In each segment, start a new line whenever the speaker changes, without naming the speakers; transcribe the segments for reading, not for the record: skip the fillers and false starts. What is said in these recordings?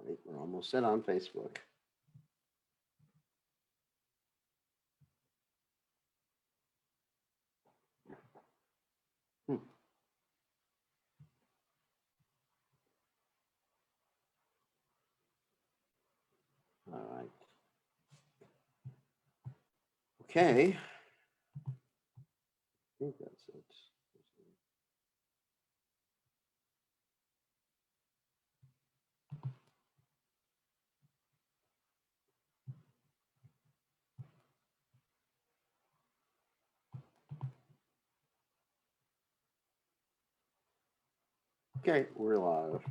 Wait, we're almost set on Facebook. All right. Okay. I think that's it. Okay, we're live.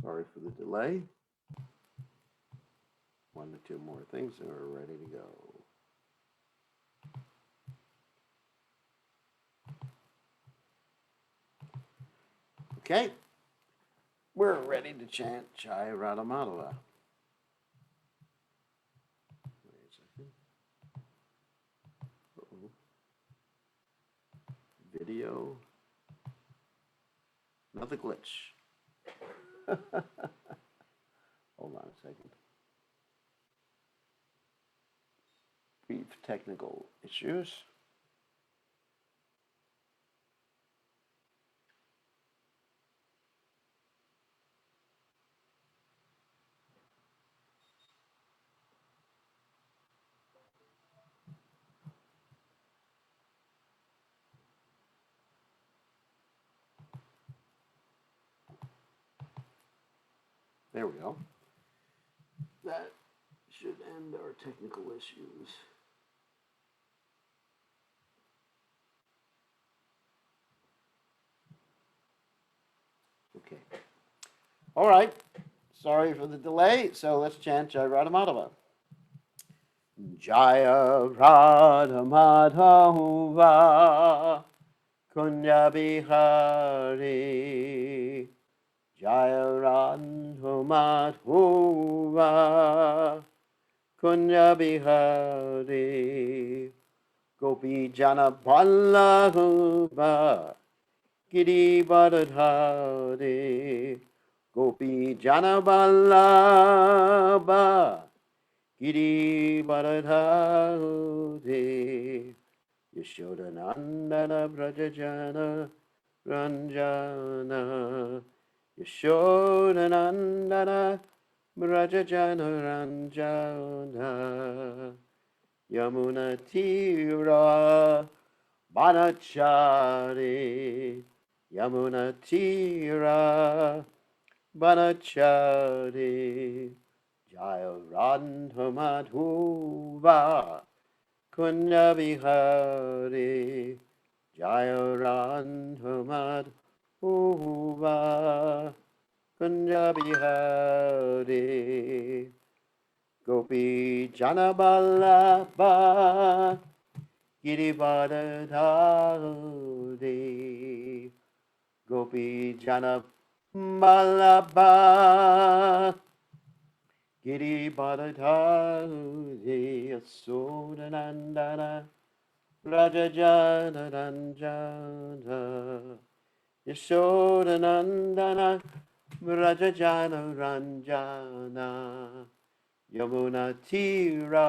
Sorry for the delay. One or two more things and we're ready to go. Okay, we're ready to chant Jai Radha Madhava. Wait a second. Uh-oh. Video. Another glitch. Hold on a second. Brief technical issues. There we go. That should end our technical issues. Okay. All right. Sorry for the delay. So let's chant Jai Radha Madhava. Jaya Radha Madhava Kunya Bihari Jaya Radha Madhava Kunya Bihari Gopi Jana Ballabha Giri Baradhari Gopi Jana Ballabha Giri Baradhari Yashodanandana Brajajana Ranjana Yashodanandana Brajajana Ranjana Yamuna Tira Banachari Yamuna Tira Banachari Jaya Radha Madhuva Kunya Bihari Jaya Radha Madhuva Kunya Bihari Gopi Janaballabha Girivardhari Gopi Janaballabha Girivardhari Yashodanandana Rajajana Ranjana Yashodanandana Rajajana Ranjana Yamuna Tira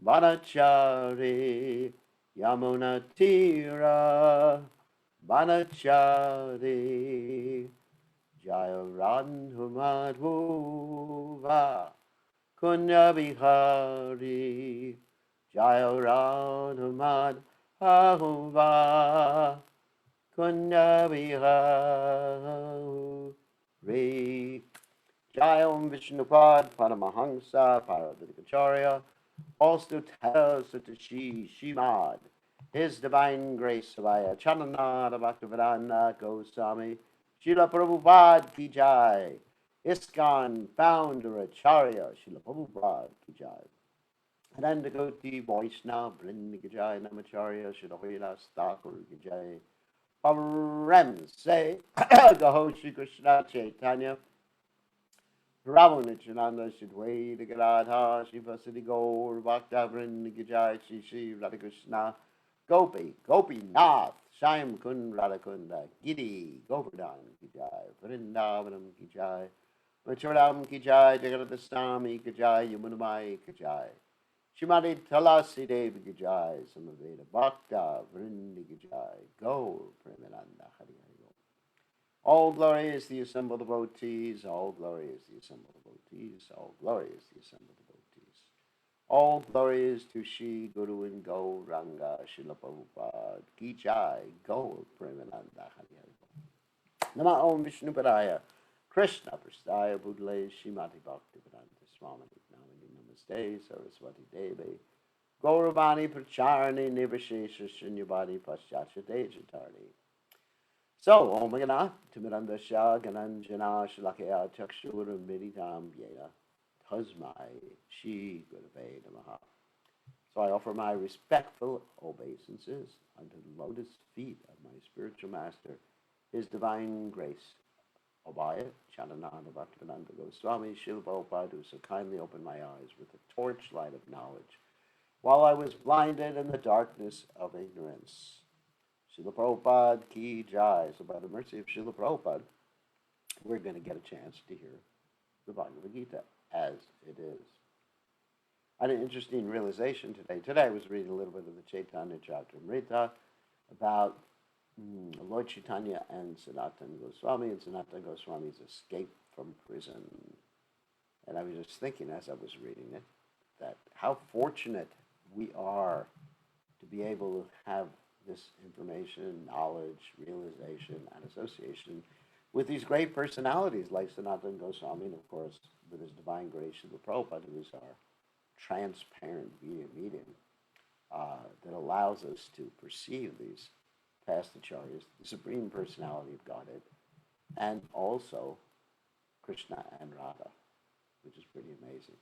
Banachari Yamuna Tira Banachari Jaya Radha Madhuva Kunya Bihari Jaya Radha Madhuva Kunya Bihari Jayam Vishnupad Paramahamsa Paravatikacharya also tells Satashi Shimad, His Divine Grace Savaya Chananada Bhaktivedanta Goswami Srila Prabhupada Ki Jai ISKCON Founder Acharya Srila Prabhupada Ki Jai Ananda Koti Vaishnava Vrinda Ki Jai Namacharya Srila Vilas Thakur Ki Jai Parem Se Gaho Shri Krishna Chaitanya Bravo Nityananda Shidwai Gadadha Shivasati Gaur Bhakta Vrinda Gijai Shri Shri Radhakrishna Gopi Gopi Nath Shyam Kund Radhakunda Giri Govardhan Gijai Vrindavanam Gijai Machuram ki jai, Jagadaswami ki jai, Yamunamai ki jai. Shrimati Tulasi Devi ki jai, Samaveda Bhakta Vrindi ki jai. Go, Premananda Hari Hari Go. All glory is the assembled devotees, all glory is the assembled devotees, all glory is the assembled devotees. All glory is to Shri Guru and Go Ranga Srila Prabhupada ki jai. Go, Premananda Hari Hari Go. Nama Om Vishnu Padaya, Krishna Prasthaya Budle Shrimati Bhakti Vedanta Swami Namani Namaste Saraswati Devi Gauravani Pracharani Nivashesha Shunyabadi Paschasya Dejatarni. So, Om Gana, Timiranda Shah, Gananjana, Shalakaya, Chakshura, Miditam, Yeda, Tasmai, Shi, Gurave, Namaha. So I offer my respectful obeisances unto the lotus feet of my spiritual master, His Divine Grace, Obaya, Chandananda Bhaktivedanta Goswami, Srila Prabhupada, who so kindly opened my eyes with the torchlight of knowledge, while I was blinded in the darkness of ignorance. Srila Prabhupada ki jai. So by the mercy of Srila Prabhupada, we're going to get a chance to hear the Bhagavad Gita as it is. I had an interesting realization today. Today I was reading a little bit of the Chaitanya Charitamrita about Lord Chaitanya and Sanatana Goswami, and Sanatana Goswami's escape from prison. And I was just thinking as I was reading it, that how fortunate we are to be able to have this information, knowledge, realization, and association with these great personalities like Sanatana Goswami, and of course, with His Divine Grace, Srila Prabhupada, who is our transparent medium that allows us to perceive these past acharyas, the Supreme Personality of Godhead, and also Krishna and Radha, which is pretty amazing.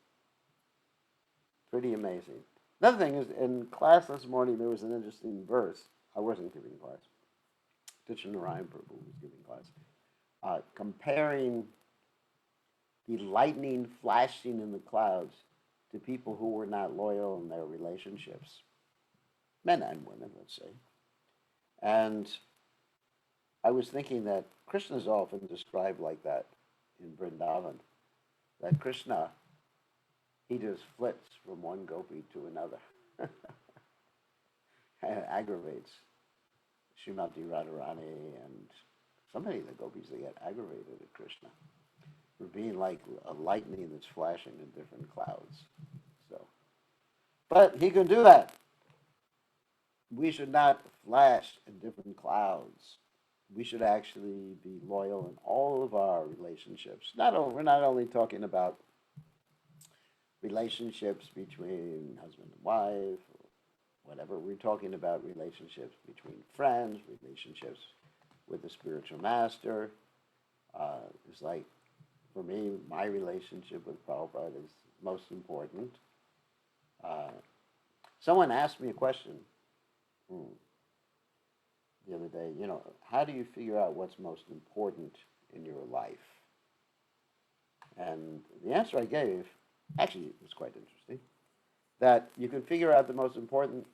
Pretty amazing. Another thing is, in class this morning, there was an interesting verse. I wasn't giving class. Teacher Narayan Prabhu was giving class. Comparing the lightning flashing in the clouds to people who were not loyal in their relationships, men and women, let's say. And I was thinking that Krishna is often described like that in Vrindavan, that Krishna, he just flits from one gopi to another and aggravates Srimati Radharani and so many of the gopis, they get aggravated at Krishna for being like a lightning that's flashing in different clouds. So, but he can do that. We should not flash in different clouds. We should actually be loyal in all of our relationships. We're not only talking about relationships between husband and wife, or whatever. We're talking about relationships between friends, relationships with the spiritual master. It's like, for me, my relationship with Prabhupada is most important. Someone asked me a question the other day, how do you figure out what's most important in your life? And the answer I gave, actually, was quite interesting, that you can figure out the most important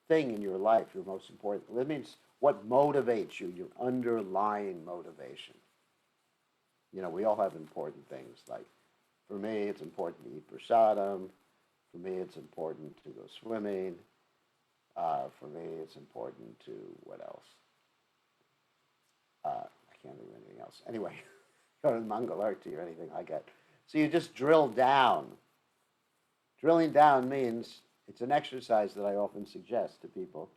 thing in your life, that means what motivates you, your underlying motivation. We all have important things, like, for me, it's important to eat prasadam. For me, it's important to go swimming. For me, it's important to, what else? I can't think of anything else. Anyway, go to Mangal Arti or anything like that. So you just drill down. Drilling down means, it's an exercise that I often suggest to people,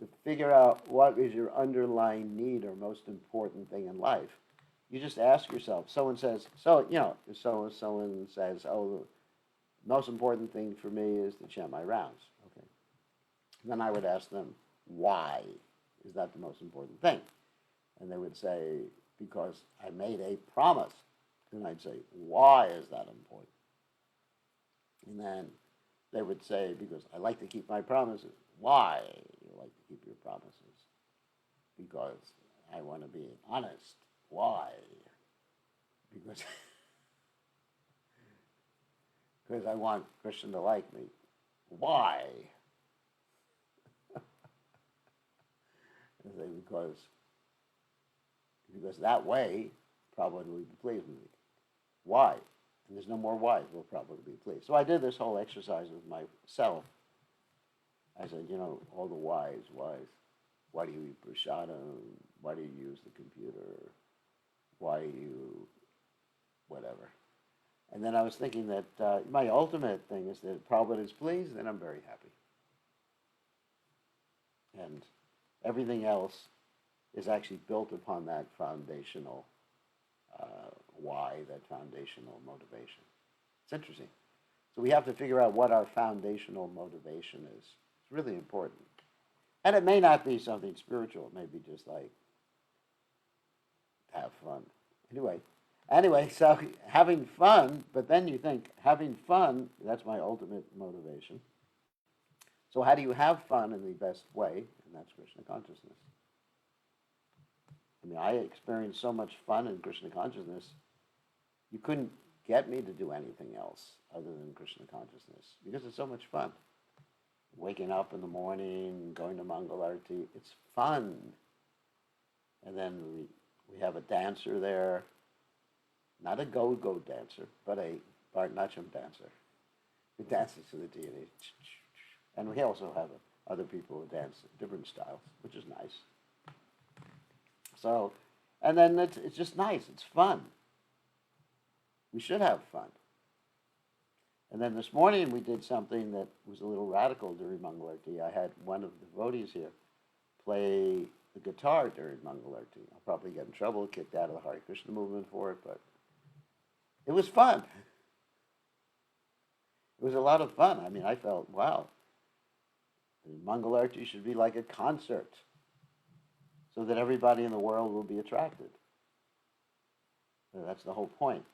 to figure out what is your underlying need or most important thing in life. You just ask yourself, someone says, if someone says, the most important thing for me is to chant my rounds. Okay. Then I would ask them, why is that the most important thing? And they would say, because I made a promise. And I'd say, why is that important? And then they would say, because I like to keep my promises. Why do you like to keep your promises? Because I want to be honest. Why? Because I want Krishna to like me. Why? I say, because that way, Prabhupada will be pleased with me. why? And there's no more why. We'll probably be pleased. So I did this whole exercise with myself. I said, all the whys. Why do you eat prasadam? Why do you use the computer? Why you whatever? And then I was thinking that my ultimate thing is that if Prabhupada is pleased, then I'm very happy. And everything else is actually built upon that foundational why, that foundational motivation. It's interesting. So we have to figure out what our foundational motivation is. It's really important. And it may not be something spiritual. It may be just like, have fun. Anyway, so having fun, but then you think, having fun, that's my ultimate motivation. So how do you have fun in the best way? And that's Krishna consciousness. I mean, I experienced so much fun in Krishna consciousness, you couldn't get me to do anything else other than Krishna consciousness because it's so much fun. Waking up in the morning, going to Mangalarti, it's fun. And then we have a dancer there, not a go-go dancer, but a Bharatanatyam dancer who dances to the deity. And we also have other people who dance different styles, which is nice. So, and then it's just nice. It's fun. We should have fun. And then this morning we did something that was a little radical during Mangalarti. I had one of the devotees here play the guitar during Mangalarti. I'll probably get in trouble, kicked out of the Hare Krishna movement for it, but it was fun. It was a lot of fun. I mean, I felt, wow, Mangalarti should be like a concert so that everybody in the world will be attracted. So that's the whole point.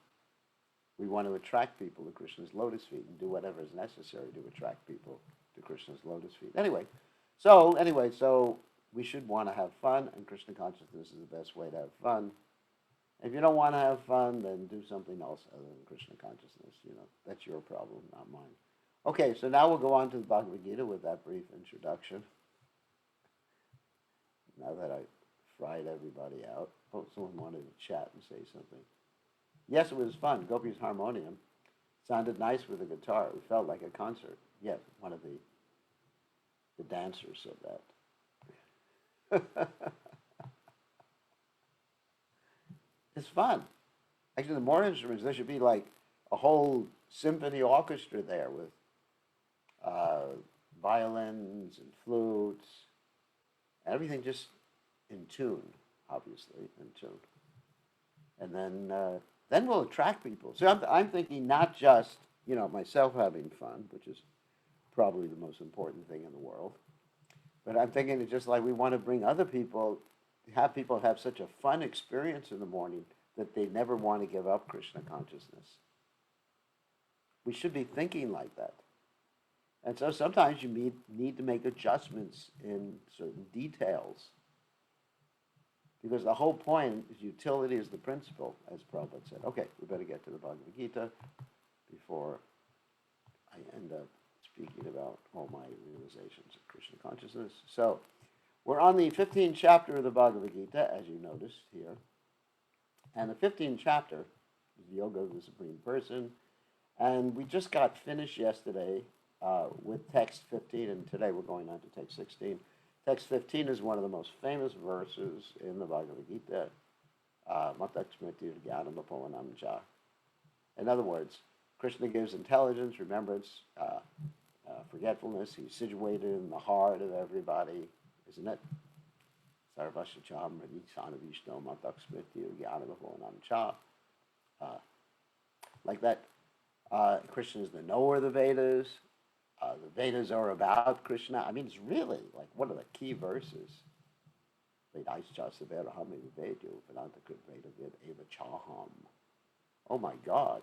We want to attract people to Krishna's lotus feet and do whatever is necessary to attract people to Krishna's lotus feet. So we should want to have fun, and Krishna consciousness is the best way to have fun. If you don't want to have fun, then do something else other than Krishna consciousness. That's your problem, not mine. Okay, so now we'll go on to the Bhagavad Gita with that brief introduction. Now that I fried everybody out. Oh, someone wanted to chat and say something. Yes, it was fun. Gopi's harmonium sounded nice with the guitar. It felt like a concert. Yes, one of the dancers said that. It's fun. Actually, the more instruments, there should be like a whole symphony orchestra there with violins and flutes, everything just in tune, obviously, in tune. And then we'll attract people. So I'm thinking not just, myself having fun, which is probably the most important thing in the world, but I'm thinking it's just like we want to bring other people, have people have such a fun experience in the morning that they never want to give up Krishna consciousness. We should be thinking like that. And so sometimes you need to make adjustments in certain details. Because the whole point is utility is the principle, as Prabhupada said. Okay, we better get to the Bhagavad Gita before I end up speaking about all my realizations of Krishna consciousness. So, we're on the 15th chapter of the Bhagavad Gita, as you noticed here. And the 15th chapter is the Yoga of the Supreme Person. And we just got finished yesterday with text 15, and today we're going on to text 16. Text 15 is one of the most famous verses in the Bhagavad Gita. In other words, Krishna gives intelligence, remembrance, forgetfulness. He's situated in the heart of everybody, isn't it? Like that, Krishna is the knower of the Vedas. The Vedas are about Krishna. I mean, it's really like one of the key verses. Oh my God.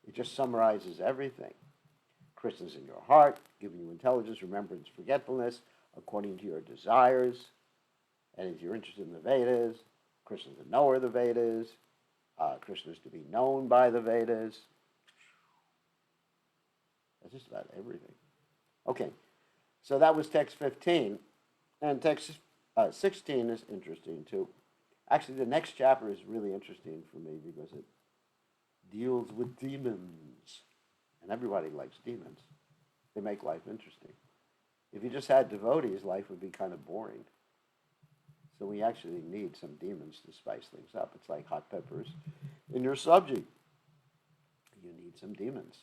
It just summarizes everything. Krishna's in your heart, giving you intelligence, remembrance, forgetfulness, according to your desires. And if you're interested in the Vedas, Krishna's the knower of the Vedas. Krishna's to be known by the Vedas. That's just about everything. Okay, so that was text 15. And text 16 is interesting too. Actually, the next chapter is really interesting for me because it deals with demons. And everybody likes demons. They make life interesting. If you just had devotees, life would be kind of boring. So we actually need some demons to spice things up. It's like hot peppers in your sabji. You need some demons.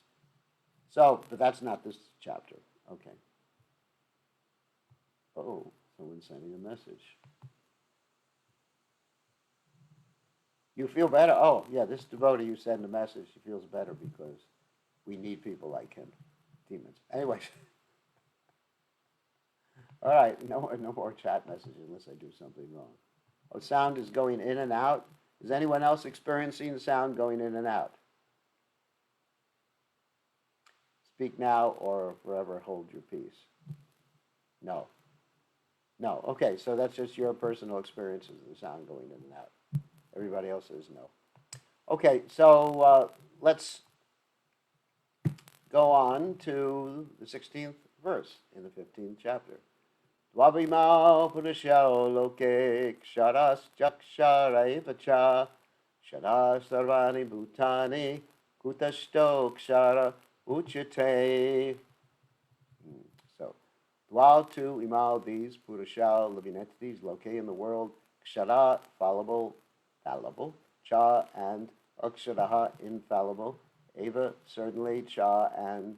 So, but that's not this chapter. Okay. Oh, someone's sending a message. You feel better? Oh, yeah, this devotee who sent a message, he feels better because we need people like him. Demons. Anyways. All right, no more chat messages unless I do something wrong. Oh, sound is going in and out. Is anyone else experiencing sound going in and out? Speak now or forever hold your peace. No. No. Okay, so that's just your personal experiences of the sound going in and out. Everybody else says no. Okay, so let's go on to the 16th verse in the 15th chapter. Dvabhima purusho loke ksharas jakshara shara sarvani bhutani kutashto kshara uchate. So, dwal two imal, these purusha, living entities, loke in the world, kshara, fallible, cha and aksharaha, infallible, eva, certainly, cha and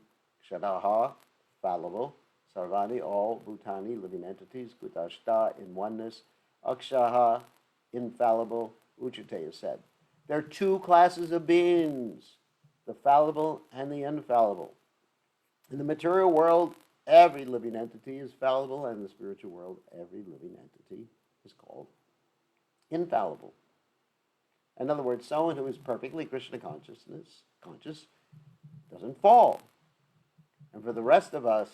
ksharaha, fallible, sarvani, all, bhutani, living entities, kutashta, in oneness, akshaha, infallible, uchate is said. There are two classes of beings, the fallible and the infallible. In the material world, every living entity is fallible, and in the spiritual world, every living entity is called infallible. In other words, someone who is perfectly Krishna conscious doesn't fall. And for the rest of us,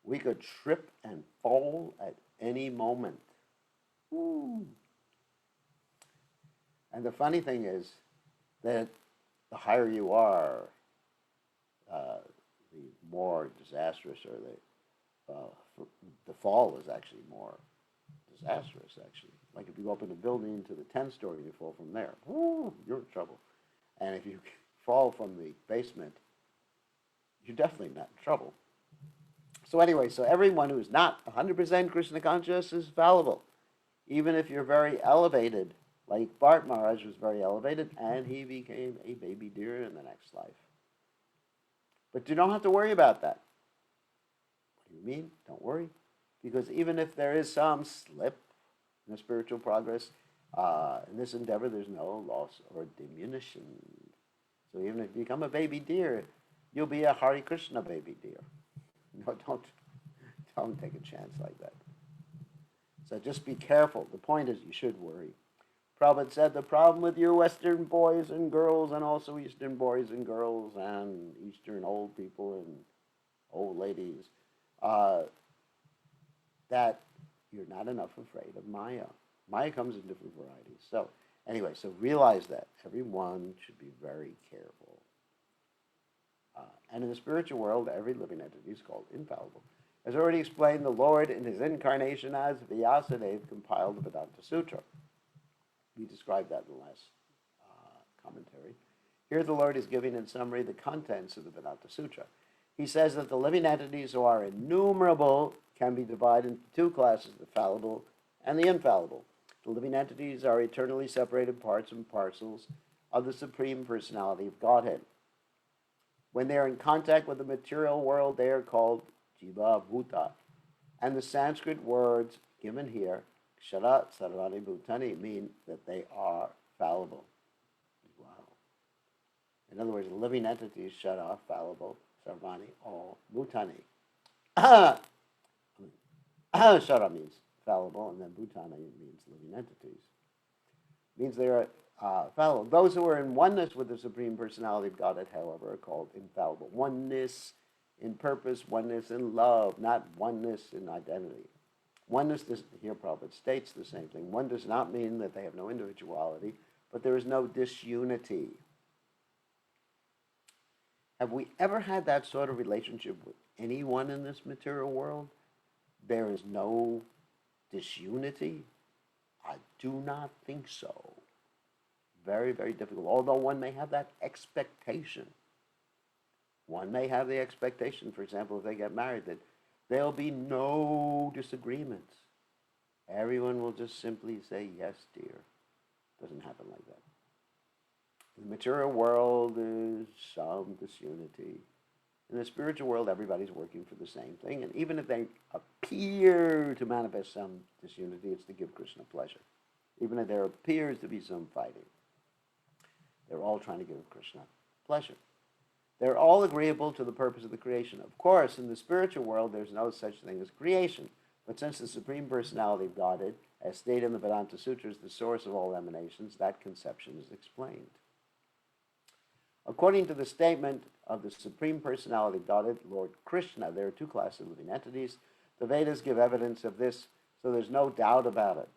we could trip and fall at any moment. Woo. And the funny thing is that the higher you are, the more disastrous, or the fall is actually more disastrous, actually. Like if you go up in a building to the 10th story and you fall from there, whoo, you're in trouble. And if you fall from the basement, you're definitely not in trouble. So anyway, so everyone who's not 100% Krishna conscious is fallible. Even if you're very elevated, like Bart Maharaj was very elevated, and he became a baby deer in the next life. But you don't have to worry about that. What do you mean? Don't worry. Because even if there is some slip in the spiritual progress, in this endeavor, there's no loss or diminution. So even if you become a baby deer, you'll be a Hare Krishna baby deer. No, don't take a chance like that. So just be careful. The point is you should worry. Prabhupada said the problem with you Western boys and girls, and also Eastern boys and girls, and Eastern old people and old ladies, that you're not enough afraid of Maya. Maya comes in different varieties. So anyway, so realize that. Everyone should be very careful. And in the spiritual world, every living entity is called infallible. As already explained, the Lord in his incarnation as Vyasadeva compiled the Vedanta Sutra. We described that in the last commentary. Here the Lord is giving in summary the contents of the Vedanta Sutra. He says that the living entities who are innumerable can be divided into two classes, the fallible and the infallible. The living entities are eternally separated parts and parcels of the Supreme Personality of Godhead. When they are in contact with the material world, they are called Jiva Bhuta. And the Sanskrit words given here, Kshara Sarvani Bhutani, mean that they are fallible. Wow. In other words, living entities, Kshara, fallible, Sarvani, all Bhutani. Kshara means fallible, and then Bhutani means living entities. It means they are fallible. Those who are in oneness with the Supreme Personality of Godhead, however, are called infallible. Oneness in purpose, oneness in love, not oneness in identity. Oneness, here Prabhupada states the same thing. One does not mean that they have no individuality, but there is no disunity. Have we ever had that sort of relationship with anyone in this material world? There is no disunity? I do not think so. Very, very difficult. Although one may have that expectation. One may have the expectation, for example, if they get married, that there'll be no disagreements. Everyone will just simply say, yes, dear. It doesn't happen like that. In the material world, there's some disunity. In the spiritual world, everybody's working for the same thing. And even if they appear to manifest some disunity, it's to give Krishna pleasure. Even if there appears to be some fighting, they're all trying to give Krishna pleasure. They're all agreeable to the purpose of the creation. Of course, in the spiritual world, there's no such thing as creation. But since the Supreme Personality of Godhead, as stated in the Vedanta Sutras, the source of all emanations, that conception is explained. According to the statement of the Supreme Personality of Godhead, Lord Krishna, there are two classes of living entities. The Vedas give evidence of this, so there's no doubt about it.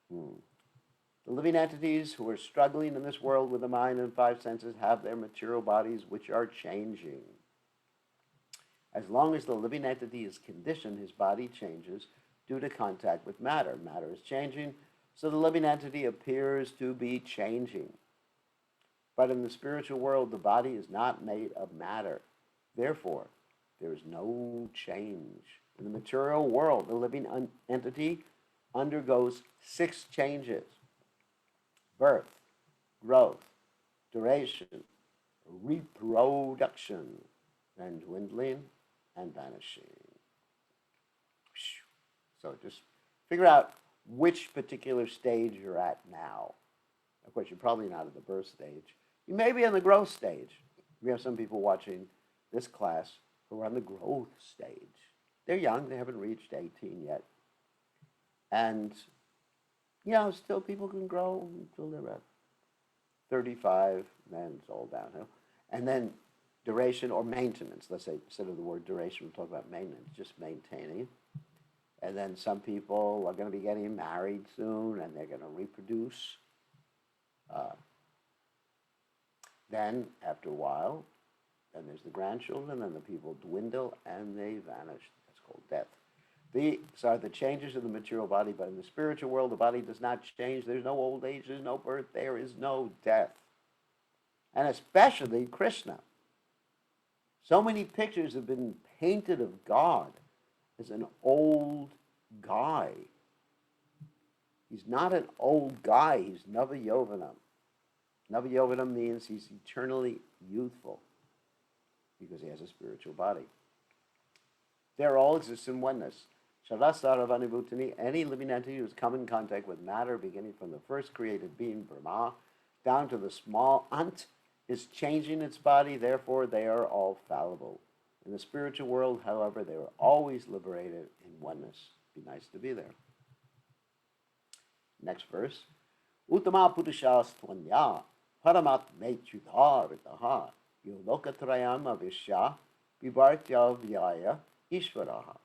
The living entities who are struggling in this world with the mind and five senses have their material bodies which are changing. As long as the living entity is conditioned, his body changes due to contact with matter. Matter is changing, so the living entity appears to be changing. But in the spiritual world, the body is not made of matter. Therefore, there is no change. In the material world, the living entity undergoes 6 changes: birth, growth, duration, reproduction, then dwindling and vanishing. So just figure out which particular stage you're at now. Of course, you're probably not at the birth stage. You may be in the growth stage. We have some people watching this class who are on the growth stage. They're young. They haven't reached 18 yet. And, still people can grow until they're at 35. Then it's all downhill. And then duration or maintenance. Let's say instead of the word duration, we'll talk about maintenance, just maintaining. And then some people are going to be getting married soon, and they're going to reproduce. Then, after a while, then there's the grandchildren, and the people dwindle, and they vanish. That's called death. These are the changes of the material body, but in the spiritual world, the body does not change. There's no old age, there's no birth, there is no death. And especially Krishna. So many pictures have been painted of God as an old guy. He's not an old guy, he's Navayovanam. Navayovanam means he's eternally youthful because he has a spiritual body. There all exists in oneness. Sharasaravanibhutani, any living entity who has come in contact with matter, beginning from the first created being, Brahma, down to the small ant, is changing its body, therefore they are all fallible. In the spiritual world, however, they are always liberated in oneness. Be nice to be there. Next verse. Uttama Purushastvanya Paramat Mechudharitaha Yolokatrayam Avishya Vivartya Vyaya Ishvaraha.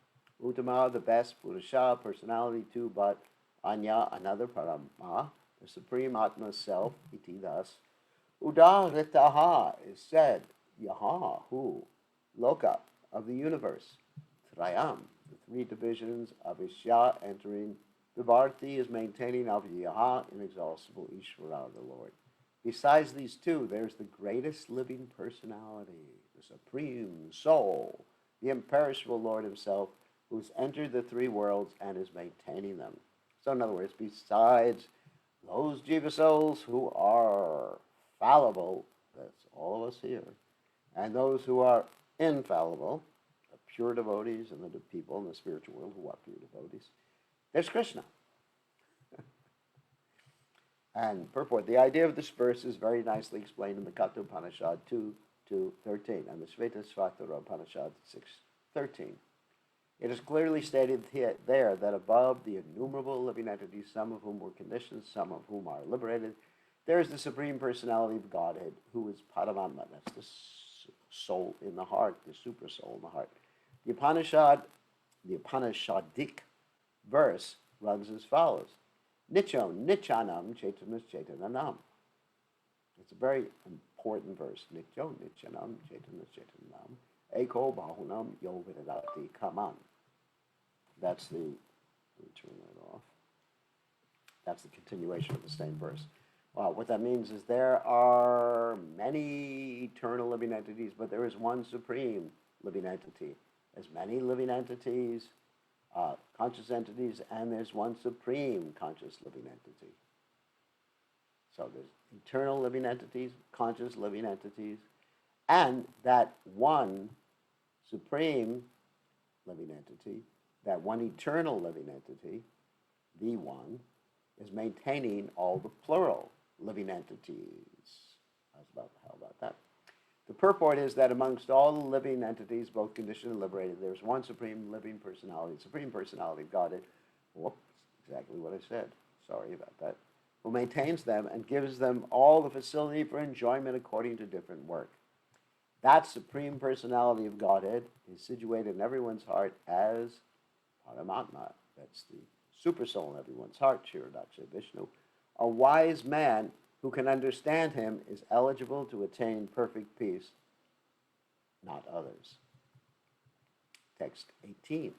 Uttama, the best, Purusha, personality too, but Anya, another, Parama, the supreme Atma self, iti thus. Udaritaha is said, Yaha, who, Loka, of the universe, Trayam, the 3 divisions of Ishya entering, Vivarti is maintaining of Yaha, inexhaustible Ishvara, the Lord. Besides these 2, there's the greatest living personality, the supreme soul, the imperishable Lord himself, who's entered the 3 worlds and is maintaining them. So in other words, besides those jiva souls who are fallible, that's all of us here, and those who are infallible, the pure devotees and the people in the spiritual world who are pure devotees, there's Krishna. And purport, the idea of this verse is very nicely explained in the Katha Upanishad 2:13 and the Svetasvatara Upanishad 6:13. It is clearly stated there that above the innumerable living entities, some of whom were conditioned, some of whom are liberated, there is the Supreme Personality of Godhead, who is Paramatma. That's the soul in the heart, the super soul in the heart. The Upanishadic verse runs as follows. Nicho Nichanam Chaitanas Chaitananam. It's a very important verse. Nicho Nichanam Chaitanas Chaitananam. Eko Bahunam Yo Vedadati Kaman. That's the, let me turn that off. That's the continuation of the same verse. Well, what that means is there are many eternal living entities, but there is one supreme living entity. There's many living entities, conscious entities, and there's one supreme conscious living entity. So there's eternal living entities, conscious living entities, and that one supreme living entity, that one eternal living entity, the one, is maintaining all the plural living entities. How about that? The purport is that amongst all the living entities, both conditioned and liberated, there's one supreme living personality, the supreme personality of Godhead. Whoops, exactly what I said. Sorry about that. Who maintains them and gives them all the facility for enjoyment according to different work. That supreme personality of Godhead is situated in everyone's heart as Paramatma. That's the super soul in everyone's heart, Shiradaksha Vishnu. A wise man who can understand him is eligible to attain perfect peace, not others. Text 18.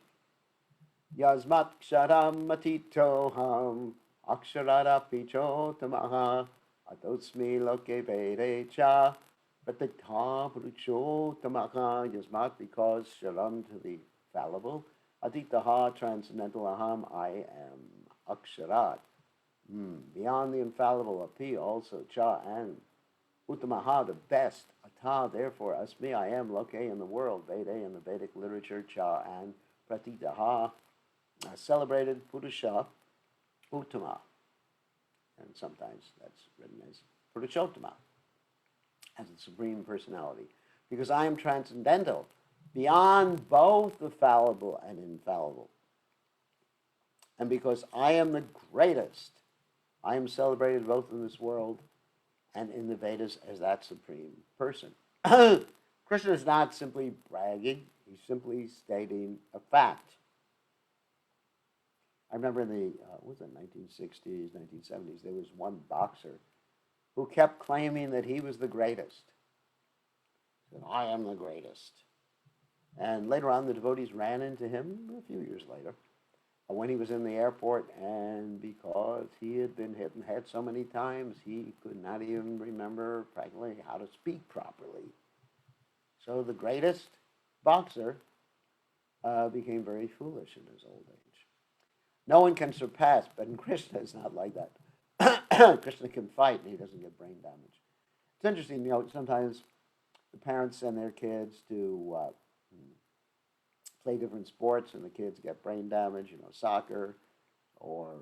Yasmat ksharam matitoham aksharada pichotamaha atosmi loke vede cha pratikta pruchotamaha. Yasmat, because sharam, to the fallible, aditaha, transcendental, aham, I am, aksharat, beyond the infallible, api, also, cha, and Uttamaha, the best, ata, therefore, asmi, I am, loke, in the world, Vede, in the Vedic literature, cha, and pratitaha, celebrated Purusha, Uttama. And sometimes that's written as Purushottama, as the Supreme Personality. Because I am transcendental, beyond both the fallible and infallible. And because I am the greatest, I am celebrated both in this world and in the Vedas as that supreme person. Krishna is not simply bragging, he's simply stating a fact. I remember in the, 1960s, 1970s, there was one boxer who kept claiming that he was the greatest. He said, I am the greatest. And later on, the devotees ran into him a few years later when he was in the airport, and because he had been hit in the head so many times, he could not even remember practically how to speak properly. So the greatest boxer became very foolish in his old age. No one can surpass, but in Krishna it's not like that. Krishna can fight and he doesn't get brain damage. It's interesting, sometimes the parents send their kids to play different sports and the kids get brain damage, soccer or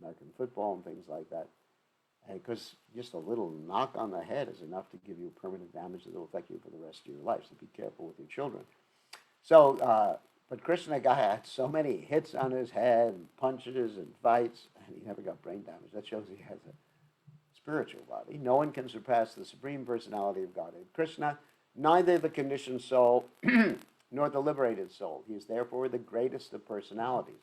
American football and things like that. Because just a little knock on the head is enough to give you permanent damage that will affect you for the rest of your life. So be careful with your children. So, but Krishna had so many hits on his head, and punches and fights, and he never got brain damage. That shows he has a spiritual body. No one can surpass the Supreme Personality of Godhead. Krishna, neither the conditioned soul nor the liberated soul. He is therefore the greatest of personalities.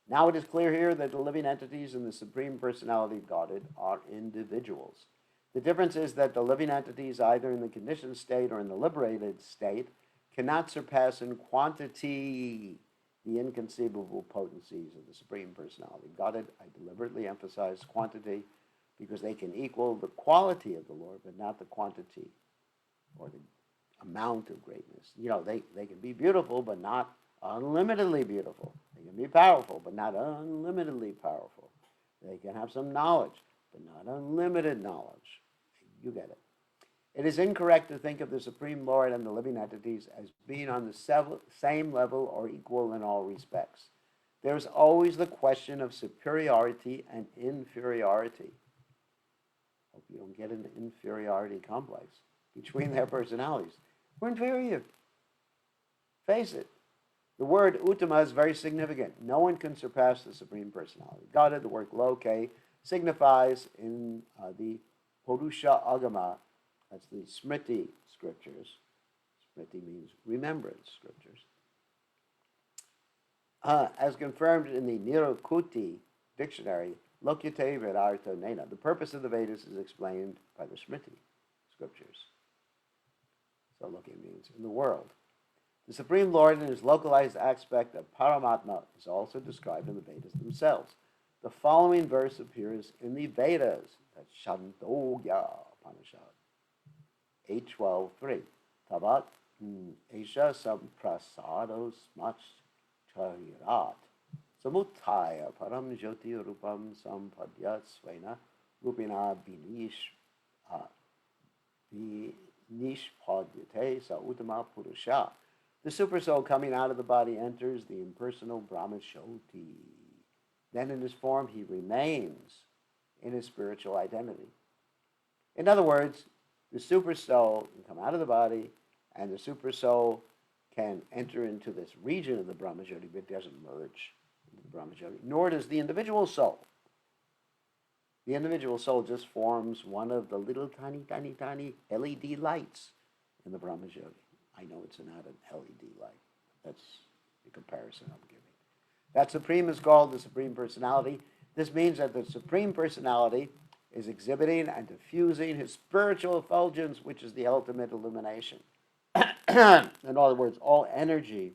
Now it is clear here that the living entities in the Supreme Personality of Godhead are individuals. The difference is that the living entities, either in the conditioned state or in the liberated state, cannot surpass in quantity the inconceivable potencies of the Supreme Personality of Godhead. I deliberately emphasize quantity because they can equal the quality of the Lord, but not the quantity or the amount of greatness. They can be beautiful, but not unlimitedly beautiful. They can be powerful, but not unlimitedly powerful. They can have some knowledge, but not unlimited knowledge. You get it. It is incorrect to think of the Supreme Lord and the living entities as being on the same level or equal in all respects. There's always the question of superiority and inferiority. Hope you don't get an inferiority complex between their personalities. We're inferior. Face it. The word Uttama is very significant. No one can surpass the Supreme Personality. Godhead, the word Loke, signifies in the Purusha Agama, that's the Smriti scriptures. Smriti means remembrance scriptures. As confirmed in the Nirukuti dictionary, Lokyate Vedartha Nena, the purpose of the Vedas is explained by the Smriti scriptures. So Lokya means in the world. The Supreme Lord in his localized aspect of Paramatma is also described in the Vedas themselves. The following verse appears in the Vedas, that's Chandogya Upanishad, 8.12.3. Tavat Esha Samprasado Smach Charirat Samutaya Param Jyoti Rupam Sampadyat Svena Rupina Nishpadyate Sa Uttama Purusha. The supersoul coming out of the body enters the impersonal Brahmajyoti. Then in his form he remains in his spiritual identity. In other words, the supersoul can come out of the body, and the supersoul can enter into this region of the Brahmajyoti, but it doesn't merge into the Brahmajyoti, nor does the individual soul. The individual soul just forms one of the little tiny, tiny, tiny LED lights in the Brahmajyoti. I know it's not an LED light. That's the comparison I'm giving. That Supreme is called the Supreme Personality. This means that the Supreme Personality is exhibiting and diffusing his spiritual effulgence, which is the ultimate illumination. In other words, all energy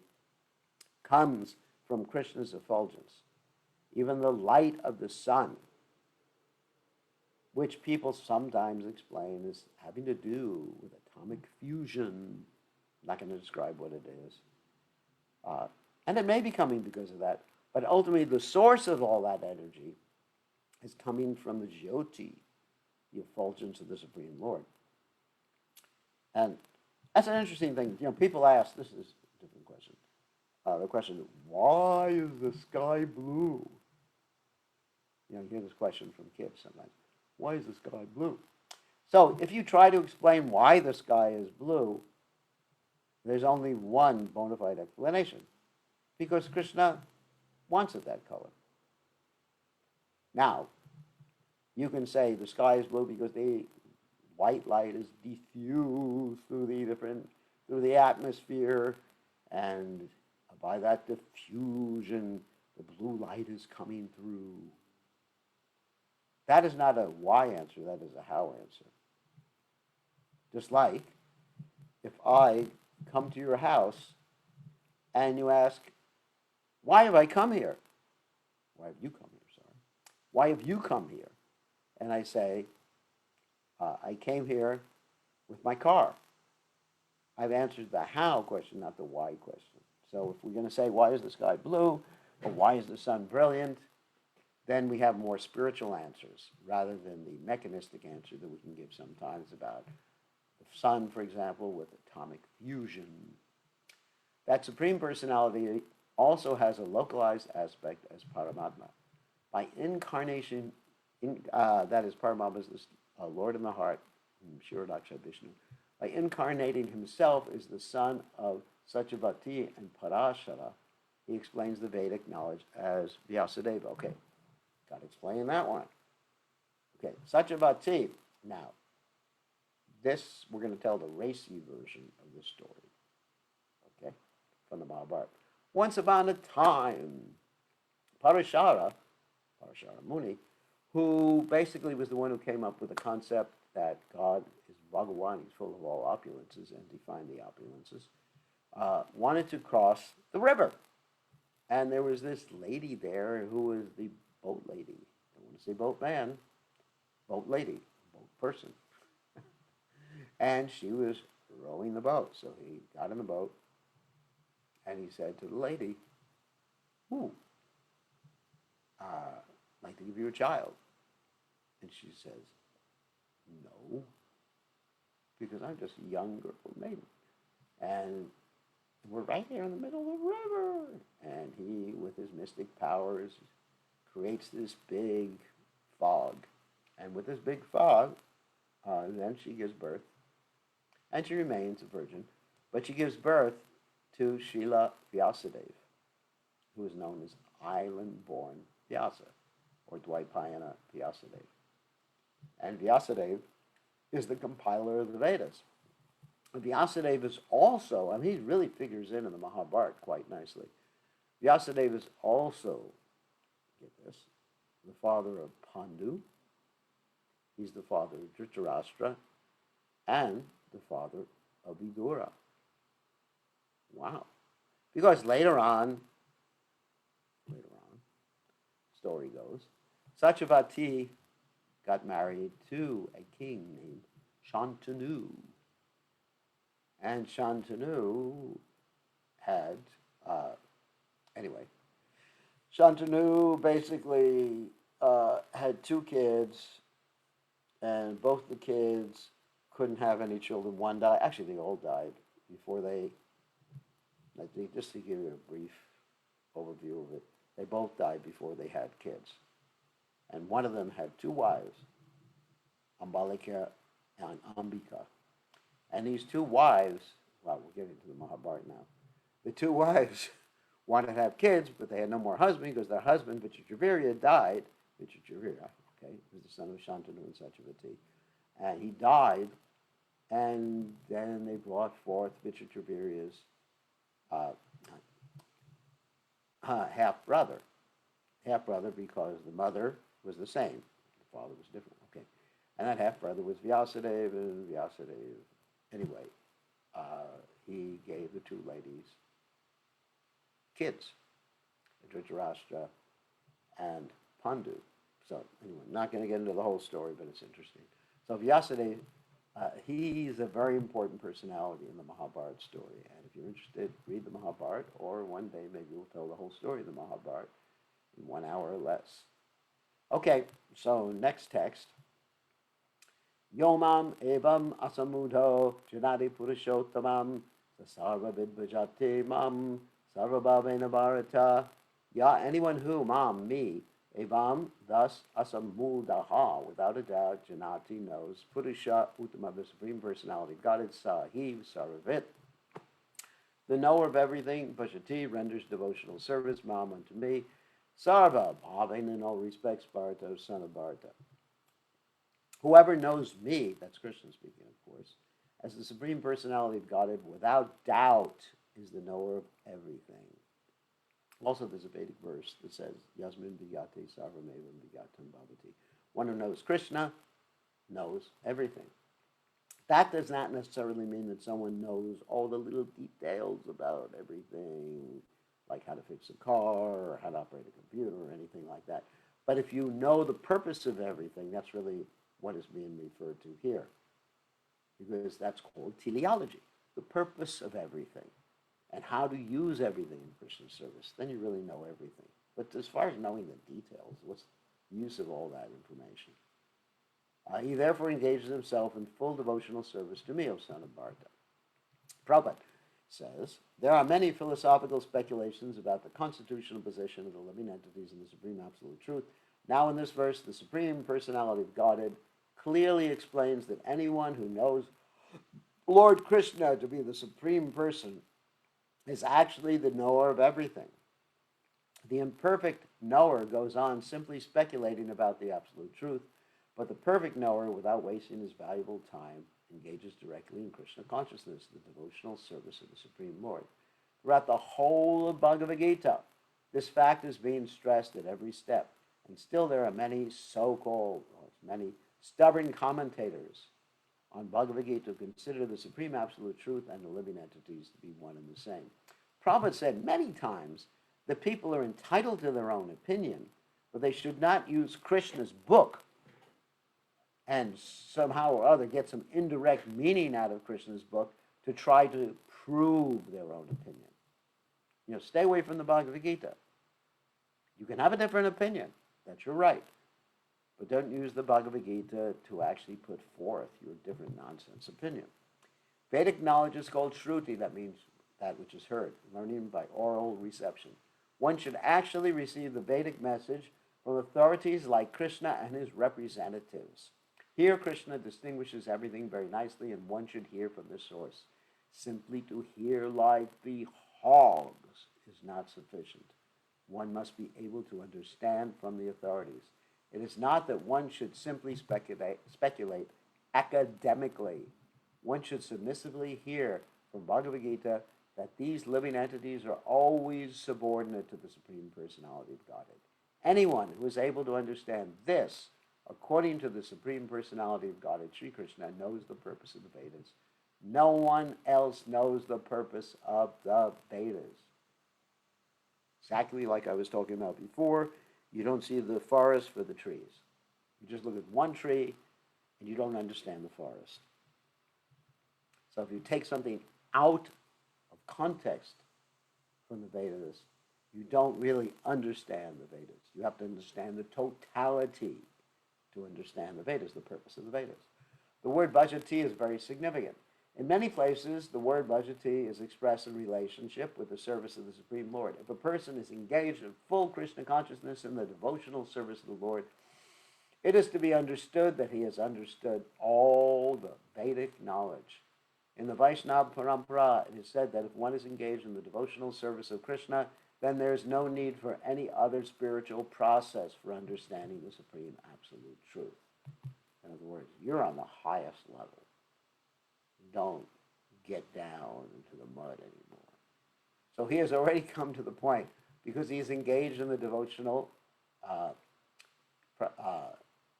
comes from Krishna's effulgence. Even the light of the sun, which people sometimes explain as having to do with atomic fusion. I'm not going to describe what it is. And it may be coming because of that, but ultimately the source of all that energy is coming from the Jyoti, the effulgence of the Supreme Lord. And that's an interesting thing. You know, people ask, this is a different question, the question, why is the sky blue? You know, you hear this question from kids sometimes. Why is the sky blue? So if you try to explain why the sky is blue, there's only one bona fide explanation. Because Krishna wants it that color. Now, you can say the sky is blue because the white light is diffused through the atmosphere, and by that diffusion, the blue light is coming through. That is not a why answer, that is a how answer. Just like if I come to your house and you ask, why have I come here? Why have you come here, sorry. Why have you come here? And I say, I came here with my car. I've answered the how question, not the why question. So if we're going to say, why is the sky blue? Or why is the sun brilliant? Then we have more spiritual answers rather than the mechanistic answer that we can give sometimes about the sun, for example, with atomic fusion. That Supreme Personality also has a localized aspect as Paramatma. By incarnation, that is, Paramatma is the Lord in the heart, Shiradaksha Vishnu. By incarnating himself as the son of Satyavati and Parashara, he explains the Vedic knowledge as Vyasadeva. Okay, got to explain that one. Okay, Satyavati. Now, this, we're going to tell the racy version of the story. Okay, from the Bhagavad. Once upon a time, Parashara Muni, who basically was the one who came up with the concept that God is Bhagavan, he's full of all opulences, and defined the opulences, wanted to cross the river. And there was this lady there who was the boat lady. I don't want to say boat man, boat lady, boat person. And she was rowing the boat. So he got in the boat and he said to the lady, ooh, I'd like to give you a child. And she says, no, because I'm just a young girl maiden. And we're right here in the middle of the river. And he, with his mystic powers, creates this big fog. And with this big fog, then she gives birth. And she remains a virgin. But she gives birth to Srila Vyasadeva, who is known as island-born Vyasa, or Dvaipayana Vyasadeva. And Vyasadeva is the compiler of the Vedas. Vyasadeva is also, I mean, he really figures in the Mahabharata quite nicely. Vyasadeva is also, get this, the father of Pandu. He's the father of Dhritarashtra and the father of Vidura. Wow. Because later on, story goes, Satyavati got married to a king named Shantanu. And Shantanu had, anyway, Shantanu basically had two kids, and both the kids couldn't have any children. One died. Actually, they all died before they. I think just to give you a brief overview of it, they both died before they had kids, and one of them had two wives, Ambalika and Ambika, and these two wives. Well, we're getting to the Mahabharata now. The two wives wanted to have kids, but they had no more husband because their husband, Vichitravirya, died. Vichitravirya, okay, was the son of Shantanu and Satyavati. And he died, and then they brought forth Vichitravirya's half-brother. Half-brother because the mother was the same. The father was different, okay. And that half-brother was Vyasadeva, and Vyasadeva, anyway, he gave the two ladies kids, Dhritarashtra and Pandu. So anyway, I'm not going to get into the whole story, but it's interesting. So Vyasadeva, he's a very important personality in the Mahabharata story. And if you're interested, read the Mahabharata, or one day maybe we'll tell the whole story of the Mahabharata in 1 hour or less. Okay, so next text. Yomam evam asamudho janadi purushottamam sarva vidbhajate mam sarva bhavena bharata. Yeah, anyone who, mam, me, evam, thus asamudaha, without a doubt, janati knows, purusha uttama, the Supreme Personality of Godhead, sahi, sarvavit, the knower of everything, bhajati, renders devotional service, mam, unto me, sarva bhavena, in all respects, bharata, son of Bharata. Whoever knows me, that's Krishna speaking, of course, as the Supreme Personality of Godhead, without doubt, is the knower of everything. Also, there's a Vedic verse that says, Yasmin Bhigate Sarvamevam Bhigatam Bhavati. One who knows Krishna knows everything. That does not necessarily mean that someone knows all the little details about everything, like how to fix a car or how to operate a computer or anything like that. But if you know the purpose of everything, that's really what is being referred to here, because that's called teleology, the purpose of everything, and how to use everything in Krishna's service. Then you really know everything. But as far as knowing the details, what's the use of all that information? He therefore engages himself in full devotional service to me, O son of Bharata. Prabhupada says, there are many philosophical speculations about the constitutional position of the living entities in the Supreme Absolute Truth. Now in this verse, the Supreme Personality of Godhead clearly explains that anyone who knows Lord Krishna to be the Supreme Person is actually the knower of everything. The imperfect knower goes on simply speculating about the absolute truth, but the perfect knower, without wasting his valuable time, engages directly in Krishna consciousness, the devotional service of the Supreme Lord. Throughout the whole of Bhagavad Gita, this fact is being stressed at every step, and still there are many so-called, many stubborn commentators on Bhagavad Gita who consider the Supreme Absolute Truth and the living entities to be one and the same. Prabhupada said many times that people are entitled to their own opinion, but they should not use Krishna's book and somehow or other get some indirect meaning out of Krishna's book to try to prove their own opinion. You know, stay away from the Bhagavad Gita. You can have a different opinion. That's your right. But don't use the Bhagavad Gita to actually put forth your different nonsense opinion. Vedic knowledge is called Shruti. That means that which is heard, learning by oral reception. One should actually receive the Vedic message from authorities like Krishna and his representatives. Here, Krishna distinguishes everything very nicely, and one should hear from this source. Simply to hear like the hogs is not sufficient. One must be able to understand from the authorities. It is not that one should simply speculate academically. One should submissively hear from Bhagavad Gita that these living entities are always subordinate to the Supreme Personality of Godhead. Anyone who is able to understand this, according to the Supreme Personality of Godhead, Sri Krishna, knows the purpose of the Vedas. No one else knows the purpose of the Vedas. Exactly like I was talking about before, You don't see the forest for the trees. You just look at one tree and you don't understand the forest. So if you take something out of context from the Vedas, you don't really understand the Vedas. You have to understand the totality to understand the Vedas, the purpose of the Vedas. The word bhajati is very significant. In many places, the word bhajati is expressed in relationship with the service of the Supreme Lord. If a person is engaged in full Krishna consciousness in the devotional service of the Lord, it is to be understood that he has understood all the Vedic knowledge. In the Vaishnava Parampara, it is said that if one is engaged in the devotional service of Krishna, then there is no need for any other spiritual process for understanding the supreme absolute truth. In other words, you're on the highest level. Don't get down into the mud anymore. So he has already come to the point, because he is engaged in the devotional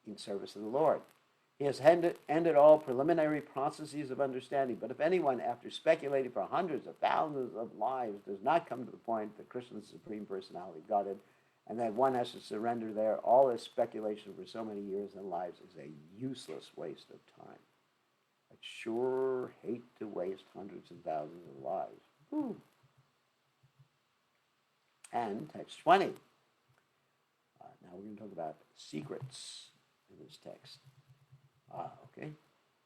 in service of the Lord. He has ended all preliminary processes of understanding. But if anyone, after speculating for hundreds of thousands of lives, does not come to the point that Krishna is the Supreme Personality of Godhead, and that one has to surrender there, all this speculation for so many years and lives is a useless waste of time. I'd sure hate to waste hundreds and thousands of lives. Whew. And text 20. Now we're going to talk about secrets in this text. Okay.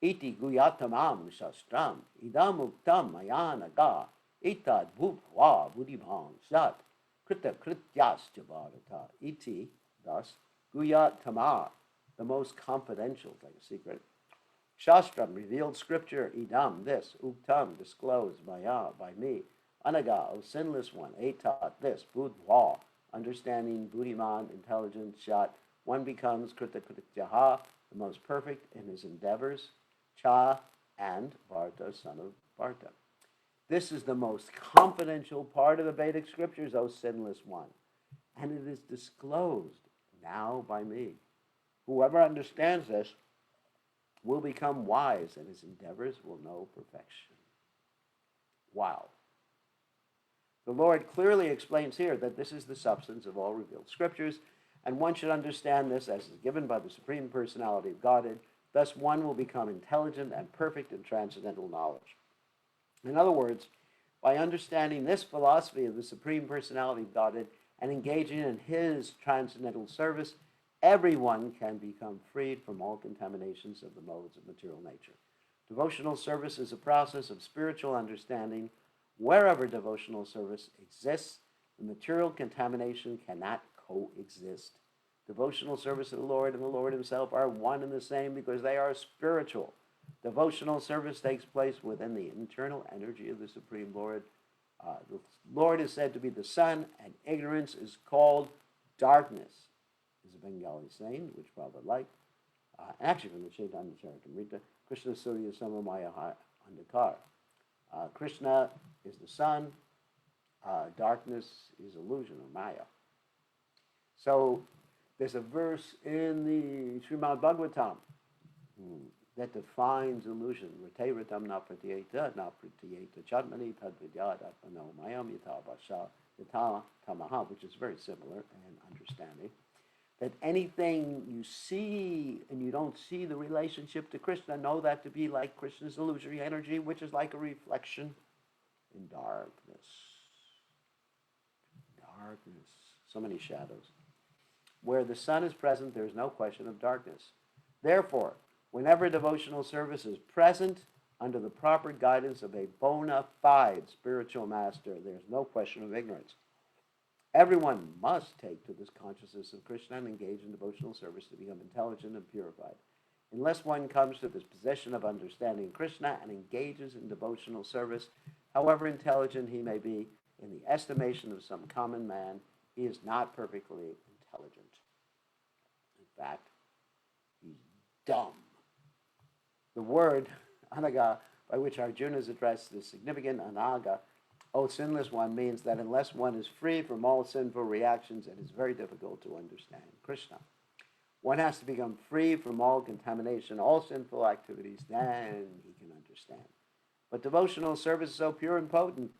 Iti guyatamam shastram idam uktam mayanaga itad bhutva buddhibham sat krita krityascha bharata. Iti, thus, guyatama, the most confidential, like a secret. Shastram, revealed scripture, idam, this, uktam, disclosed, maya, by me, anaga, O sinless one, etat, this, buddhva, understanding, buddhiman, intelligent, shat, one becomes krita krityaha, the most perfect in his endeavors, cha, and Bharta, son of Bharta. This is the most confidential part of the Vedic scriptures, O sinless one, and it is disclosed now by me. Whoever understands this will become wise, and his endeavors will know perfection. Wow. The Lord clearly explains here that this is the substance of all revealed scriptures, and one should understand this as is given by the Supreme Personality of Godhead. Thus one will become intelligent and perfect in transcendental knowledge. In other words, by understanding this philosophy of the Supreme Personality of Godhead and engaging in his transcendental service, everyone can become freed from all contaminations of the modes of material nature. Devotional service is a process of spiritual understanding. Wherever devotional service exists, the material contamination cannot coexist. Devotional service of the Lord and the Lord himself are one and the same because they are spiritual. Devotional service takes place within the internal energy of the Supreme Lord. The Lord is said to be the sun, and ignorance is called darkness, is a Bengali saying, which Prabhupada liked. Actually, from the Chaitanya Charitamrita, Krishna Surya Samamaya Andhakar. Krishna is the sun, darkness is illusion or Maya. So there's a verse in the Srimad Bhagavatam that defines illusion. Rate ritam na pratyeta chatmani tadvidyad atmano mayam yata vasha yata tamaha, which is very similar in understanding. That anything you see and you don't see the relationship to Krishna, know that to be like Krishna's illusory energy, which is like a reflection in darkness. Darkness. So many shadows. Where the sun is present, there is no question of darkness. Therefore, whenever devotional service is present under the proper guidance of a bona fide spiritual master, there is no question of ignorance. Everyone must take to this consciousness of Krishna and engage in devotional service to become intelligent and purified. Unless one comes to this possession of understanding Krishna and engages in devotional service, however intelligent he may be, in the estimation of some common man, he is not perfectly intelligent. In fact, he's dumb. The word anaga, by which Arjuna is addressed, is significant. Anaga, O sinless one, means that unless one is free from all sinful reactions, it is very difficult to understand Krishna. One has to become free from all contamination, all sinful activities, then he can understand. But devotional service is so pure and potent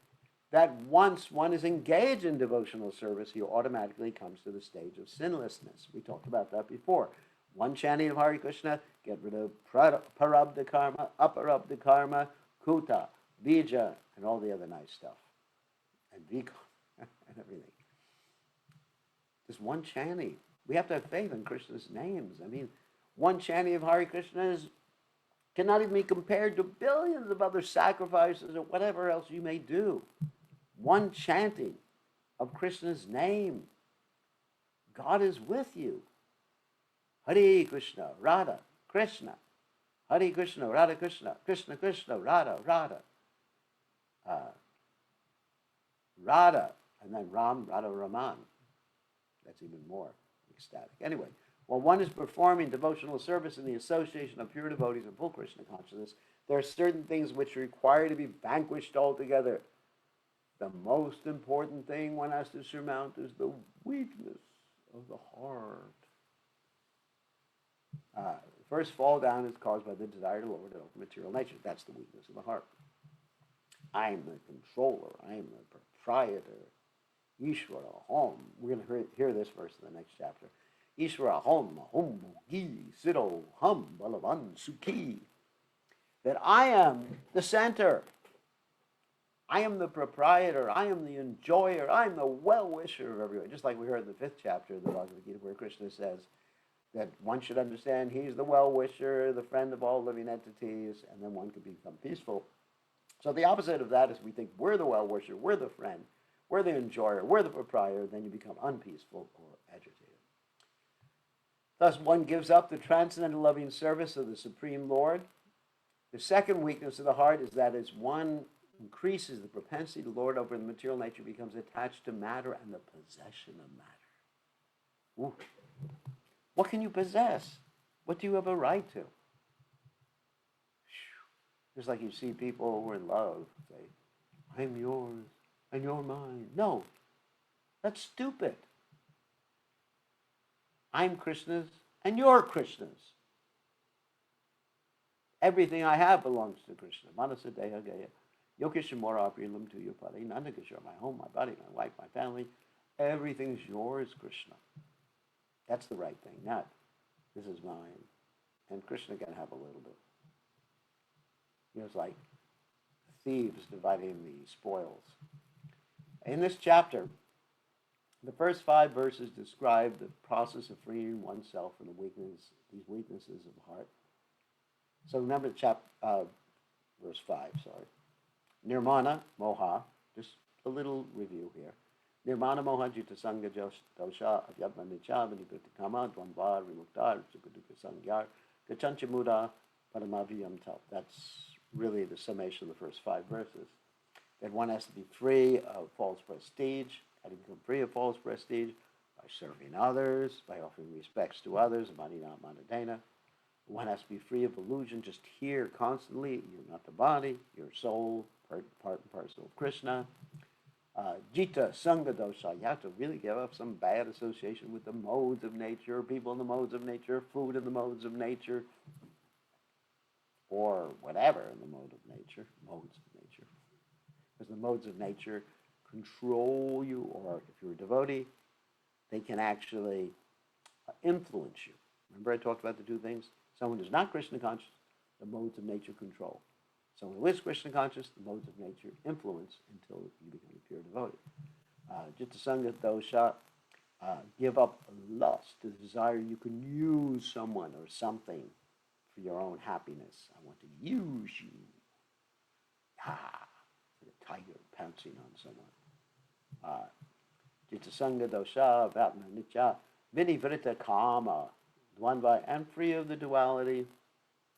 that once one is engaged in devotional service, he automatically comes to the stage of sinlessness. We talked about that before. One chanting of Hare Krishna, get rid of parabdha karma, aparabdha karma, kuta, bija, and all the other nice stuff. And vika, and everything. Just one chanting. We have to have faith in Krishna's names. I mean, one chanting of Hare Krishna cannot even be compared to billions of other sacrifices or whatever else you may do. One chanting of Krishna's name. God is with you. Hare Krishna, Radha, Krishna. Hare Krishna, Radha Krishna, Krishna Krishna, Radha, Radha. Radha, and then Ram, Radha, Raman. That's even more ecstatic. Anyway, while one is performing devotional service in the association of pure devotees and full Krishna consciousness, there are certain things which require to be vanquished altogether. The most important thing one has to surmount is the weakness of the heart. The first fall down is caused by the desire to lower to material nature. That's the weakness of the heart. I am the controller. I am the proprietor. Ishvara Hom. We're going to hear this verse in the next chapter. Ishvara Hom, Hom Gi, Siddho Hum, Balavan Sukhi. That I am the center. I am the proprietor. I am the enjoyer. I am the well-wisher of everyone. Just like we heard in the 5th chapter of the Bhagavad Gita, where Krishna says that one should understand he's the well-wisher, the friend of all living entities, and then one can become peaceful. So the opposite of that is we think we're the well-wisher, we're the friend, we're the enjoyer, we're the proprietor, then you become unpeaceful or agitated. Thus, one gives up the transcendental loving service of the Supreme Lord. The second weakness of the heart is that as one increases the propensity to lord over the material nature, becomes attached to matter and the possession of matter. Ooh. What can you possess? What do you have a right to? Just like you see people who are in love say, I'm yours and you're mine. No, that's stupid. I'm Krishna's and you're Krishna's. Everything I have belongs to Krishna. Manasa Deha Gaya. Yokishamora Aprilam to Yupari. Nandakishore, my home, my body, my wife, my family. Everything's yours, Krishna. That's the right thing, not this is mine. And Krishna can have a little bit. You know, it's like thieves dividing the spoils. In this chapter, the first 5 verses describe the process of freeing oneself from these weaknesses of the heart. So remember verse 5, sorry. Nirmana Moha, just a little review here. Nirmana Moha Jita Sangha Dosha Avyadma Nicha Vanipritikama Dvandvar Vimuktar Sukaduka Sangyar Gachanchamuda Paramaviyam Tal. That's really the summation of the first 5 verses. That one has to be free of false prestige. How to become free of false prestige? By serving others, by offering respects to others, Manina Manadena. One has to be free of illusion, just here constantly. You're not the body, you're soul, part and parcel of Krishna. Jita, Sangha Dosha, you have to really give up some bad association with the modes of nature, people in the modes of nature, food in the modes of nature, or whatever in the modes of nature. Because the modes of nature control you, or if you're a devotee, they can actually influence you. Remember I talked about the 2 things? Someone who's not Krishna conscious, the modes of nature control. Someone who is Krishna conscious, the modes of nature influence until you become a pure devotee. Jitta Sangha Dosha, give up lust, the desire you can use someone or something for your own happiness. I want to use you. Like a tiger pouncing on someone. Jitta Sangha Dosha, Vatna Nitya, Vinivrita Kama, Dvandva, and free of the duality,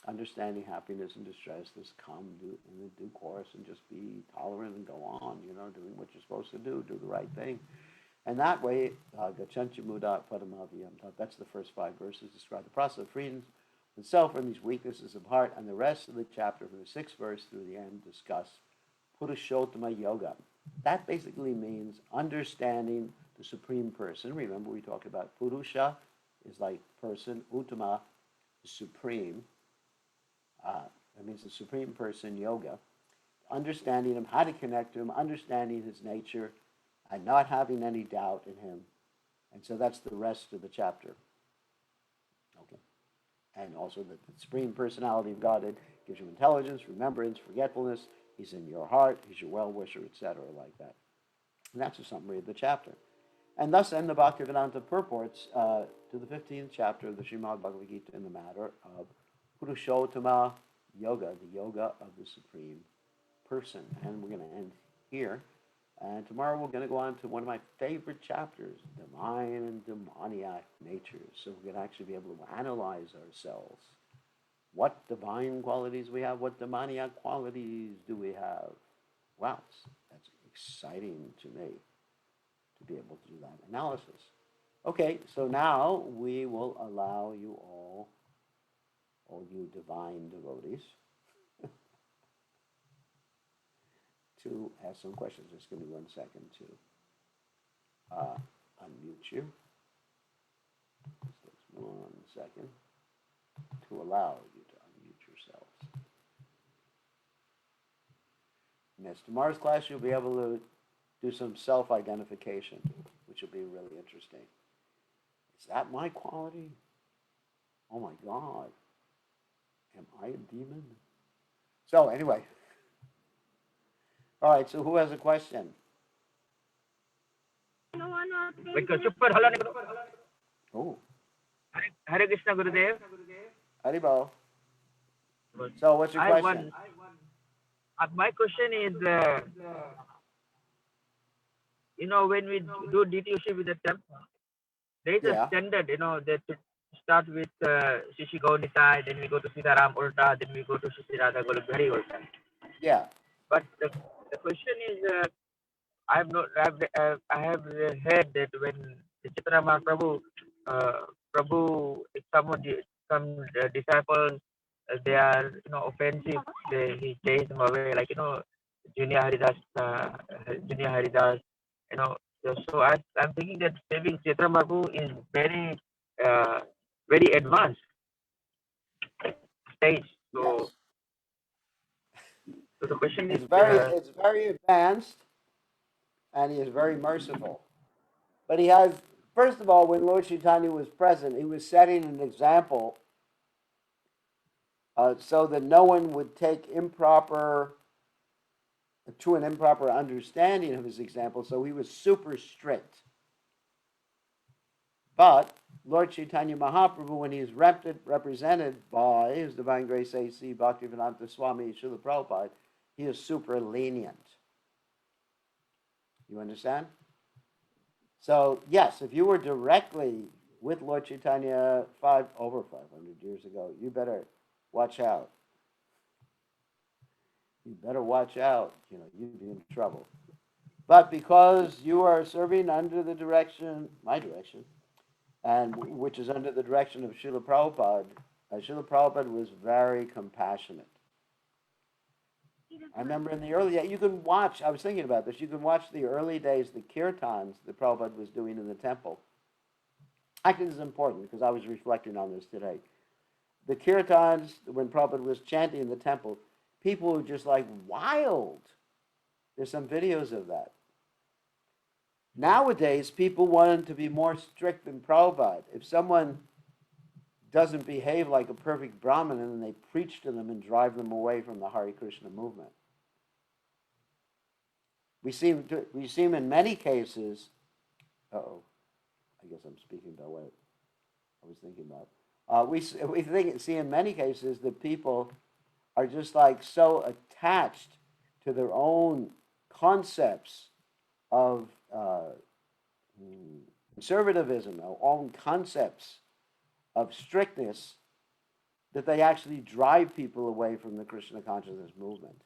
understanding happiness and distress, this come in the due course and just be tolerant and go on, doing what you're supposed to do the right thing. And that way, Gachancha Muda Padamaviyam, that's the first 5 verses, describe the process of freedom itself from these weaknesses of heart, and the rest of the chapter from the 6th verse through the end discuss Purushottama Yoga. That basically means understanding the Supreme Person. Remember we talked about Purusha is like person, Uttama is supreme. That means the Supreme Person, Yoga. understanding him, how to connect to him, understanding his nature, and not having any doubt in him. And so that's the rest of the chapter. Okay. And also that the Supreme Personality of Godhead gives you intelligence, remembrance, forgetfulness. He's in your heart. He's your well-wisher, etc., like that. And that's a summary of the chapter. And thus end the Bhaktivedanta purports to the 15th chapter of the Srimad Bhagavad Gita in the matter of Purushottama Yoga, the yoga of the Supreme Person. And we're going to end here. And tomorrow we're going to go on to one of my favorite chapters, divine and demoniac natures. So we're going to actually be able to analyze ourselves. What divine qualities we have, what demoniac qualities do we have? Wow, that's exciting to me to be able to do that analysis. Okay, so now we will allow you all you divine devotees, to ask some questions. Just give me 1 second to unmute you. Just takes 1 second to allow you to unmute yourselves. Yes, tomorrow's class you'll be able to do some self-identification, which will be really interesting. Is that my quality? Oh my God. Am I a demon? So anyway. All right, so who has a question? Oh.
Hare Krishna Gurudev.
Haribo. So what's your question?
My question is, when we do DTUC with the temple, there is a standard, that to start with Shishi Gaunita, then we go to Sitaram Ulta, then we go to Shishi Radha Golubhari Ulta.
Yeah.
But the question is, I have heard that when the Chaitanya Mahaprabhu, Prabhu, if some disciples, they are offensive, he chased them away, like Junior Haridas, So I'm thinking that maybe Chaitanya Mahaprabhu is very advanced stage. So,
yes.
So the question is,
it's very advanced, and he is very merciful. But he has, first of all, when Lord Chaitanya was present, he was setting an example so that no one would take an improper understanding of his example. So he was super strict. But Lord Chaitanya Mahaprabhu, when he is represented by His Divine Grace A.C. Bhaktivedanta Swami Srila Prabhupada, he is super lenient. You understand? So, yes, if you were directly with Lord Chaitanya over 500 years ago, you better watch out. You better watch out. You'd be in trouble. But because you are serving under the direction, my direction, and which is under the direction of Srila Prabhupada, Srila Prabhupada was very compassionate. I remember in the early days, you can watch, I was thinking about this, you can watch the early days, the kirtans that Prabhupada was doing in the temple. I think this is important because I was reflecting on this today. The kirtans, when Prabhupada was chanting in the temple, people were just like wild. There's some videos of that. Nowadays, people want to be more strict than Prabhupada. If someone doesn't behave like a perfect Brahmin, and then they preach to them and drive them away from the Hare Krishna movement. We see him in many cases. I guess I'm speaking about what I was thinking about. We see in many cases that people are just like so attached to their own concepts of conservatism, their own concepts of strictness, that they actually drive people away from the Krishna consciousness movement.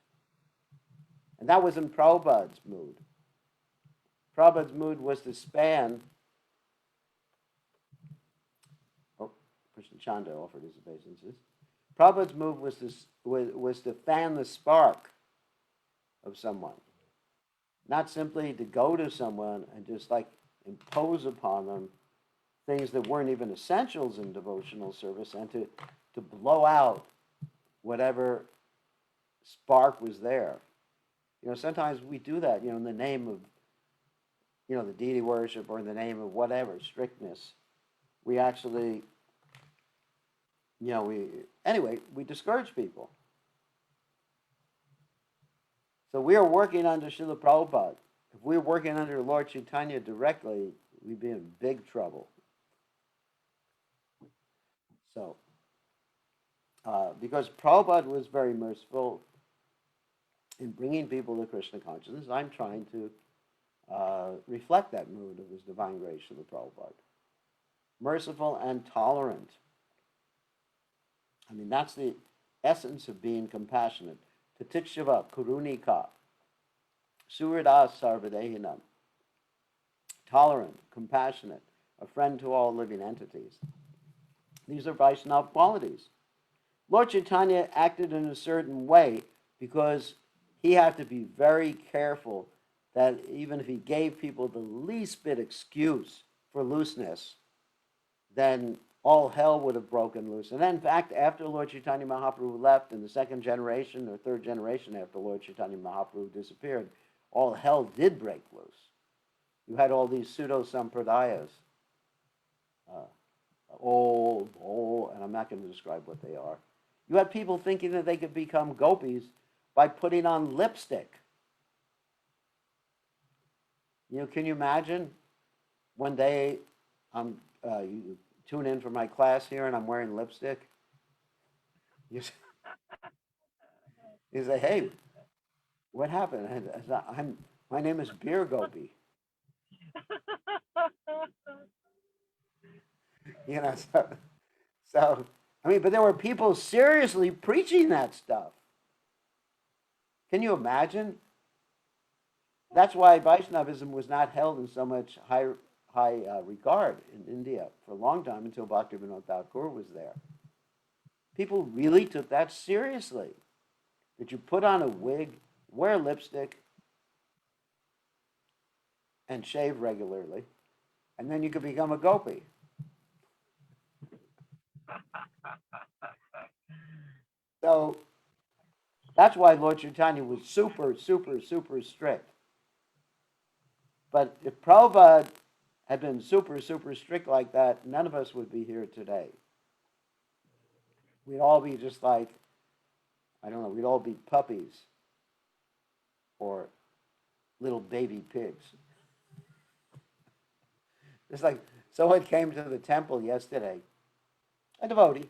And that was in Prabhupada's mood. Prabhupada's mood was to span. Krishna Chanda offered his obeisances. Prabhupada's mood was to fan the spark of someone. Not simply to go to someone and just like impose upon them things that weren't even essentials in devotional service, and to blow out whatever spark was there. Sometimes we do that, in the name of, the deity worship or in the name of whatever, strictness. We actually, we discourage people. So we are working under Srila Prabhupada. If we were working under Lord Chaitanya directly, we'd be in big trouble. So, because Prabhupada was very merciful in bringing people to Krishna consciousness, I'm trying to reflect that mood of His Divine Grace, Srila Prabhupada. Merciful and tolerant. I mean, that's the essence of being compassionate. Tatikshava kurunika. Surada sarvadehinam. Tolerant, compassionate, a friend to all living entities. These are Vaishnava qualities. Lord Chaitanya acted in a certain way because he had to be very careful that even if he gave people the least bit excuse for looseness, then all hell would have broken loose. And then, in fact, after Lord Chaitanya Mahaprabhu left, in the second generation or third generation after Lord Chaitanya Mahaprabhu disappeared, all hell did break loose. You had all these pseudo-sampradayas, and I'm not going to describe what they are. You had people thinking that they could become gopis by putting on lipstick. Can you imagine one day you tune in for my class here and I'm wearing lipstick? You say, hey, what happened? My name is Beer Gopi. So, but there were people seriously preaching that stuff. Can you imagine? That's why Vaishnavism was not held in so much high regard in India for a long time until Bhaktivinoda Thakur was there. People really took that seriously. That you put on a wig, wear lipstick, and shave regularly, and then you could become a gopi. So that's why Lord Chaitanya was super, super, super strict. But if Prabhupada had been super, super strict like that, none of us would be here today. We'd all be just like, I don't know, we'd all be puppies or little baby pigs. It's like someone came to the temple yesterday, a devotee,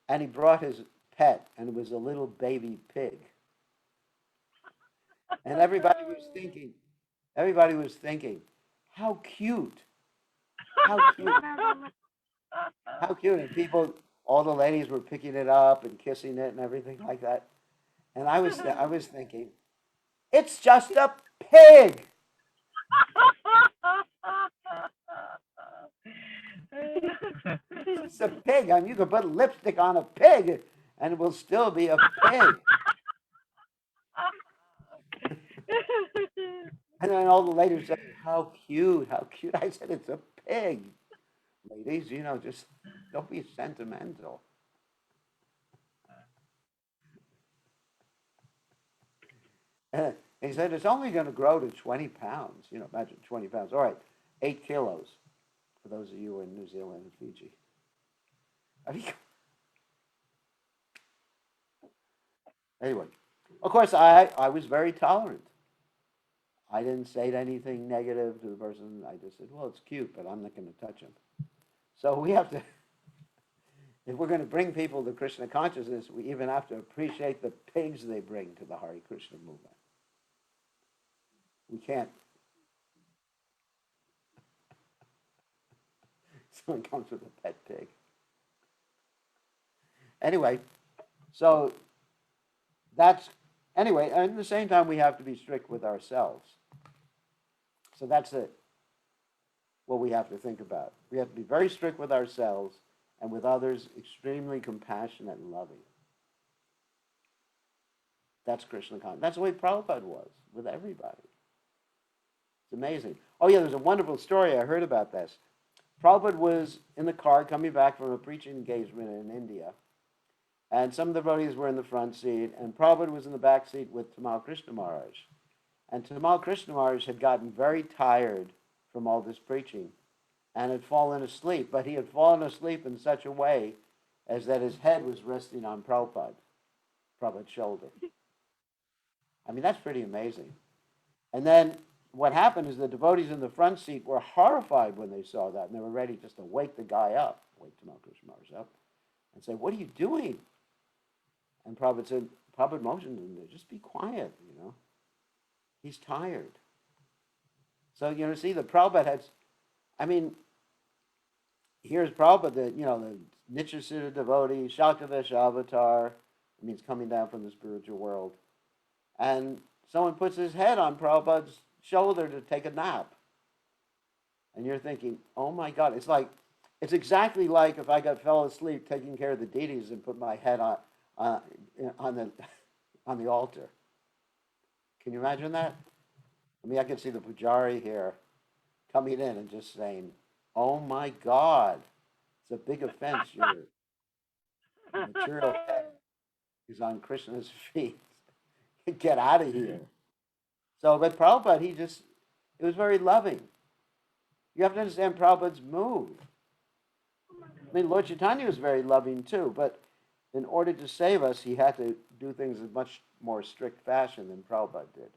and he brought his pet, and it was a little baby pig. And everybody was thinking, how cute. How cute. How cute. And people, all the ladies were picking it up and kissing it and everything like that. And I was thinking, it's just a pig. It's a pig. I mean, you could put lipstick on a pig and it will still be a pig. And then all the ladies said, how cute, how cute. I said, it's a pig. Ladies, just don't be sentimental. And he said, it's only going to grow to 20 pounds. Imagine 20 pounds. All right, 8 kilos for those of you in New Zealand and Fiji. Anyway, of course, I was very tolerant. I didn't say anything negative to the person. I just said, well, it's cute, but I'm not going to touch him. So we have to, if we're going to bring people to Krishna consciousness, we even have to appreciate the pigs they bring to the Hare Krishna movement. We can't. Someone comes with a pet pig. Anyway, so anyway, and at the same time, we have to be strict with ourselves. So that's what we have to think about. We have to be very strict with ourselves and with others, extremely compassionate and loving. That's Krishna consciousness. That's the way Prabhupada was with everybody. It's amazing. Oh yeah, there's a wonderful story I heard about this. Prabhupada was in the car coming back from a preaching engagement in India. And some of the devotees were in the front seat, and Prabhupada was in the back seat with Tamal Krishna Maharaj. And Tamal Krishna Maharaj had gotten very tired from all this preaching and had fallen asleep, but he had fallen asleep in such a way as that his head was resting on Prabhupada's shoulder. I mean, that's pretty amazing. And then what happened is the devotees in the front seat were horrified when they saw that, and they were ready just to wake the guy up, wake Tamal Krishna Maharaj up, and say, "What are you doing?" And Prabhupada said, Prabhupada motioned him to just be quiet, He's tired. So, see, the Prabhupada had, I mean, here's Prabhupada, the Nityasiddha devotee, Shaktavesh avatar, it means coming down from the spiritual world. And someone puts his head on Prabhupada's shoulder to take a nap. And you're thinking, oh my God, it's exactly like if I fell asleep taking care of the deities and put my head on the altar. Can you imagine that? I mean, I can see the pujari here coming in and just saying, oh my God, it's a big offense. Your material head is on Krishna's feet. Get out of here. So, but Prabhupada, it was very loving. You have to understand Prabhupada's mood. I mean, Lord Chaitanya was very loving too, but in order to save us, he had to do things in much more strict fashion than Prabhupada did.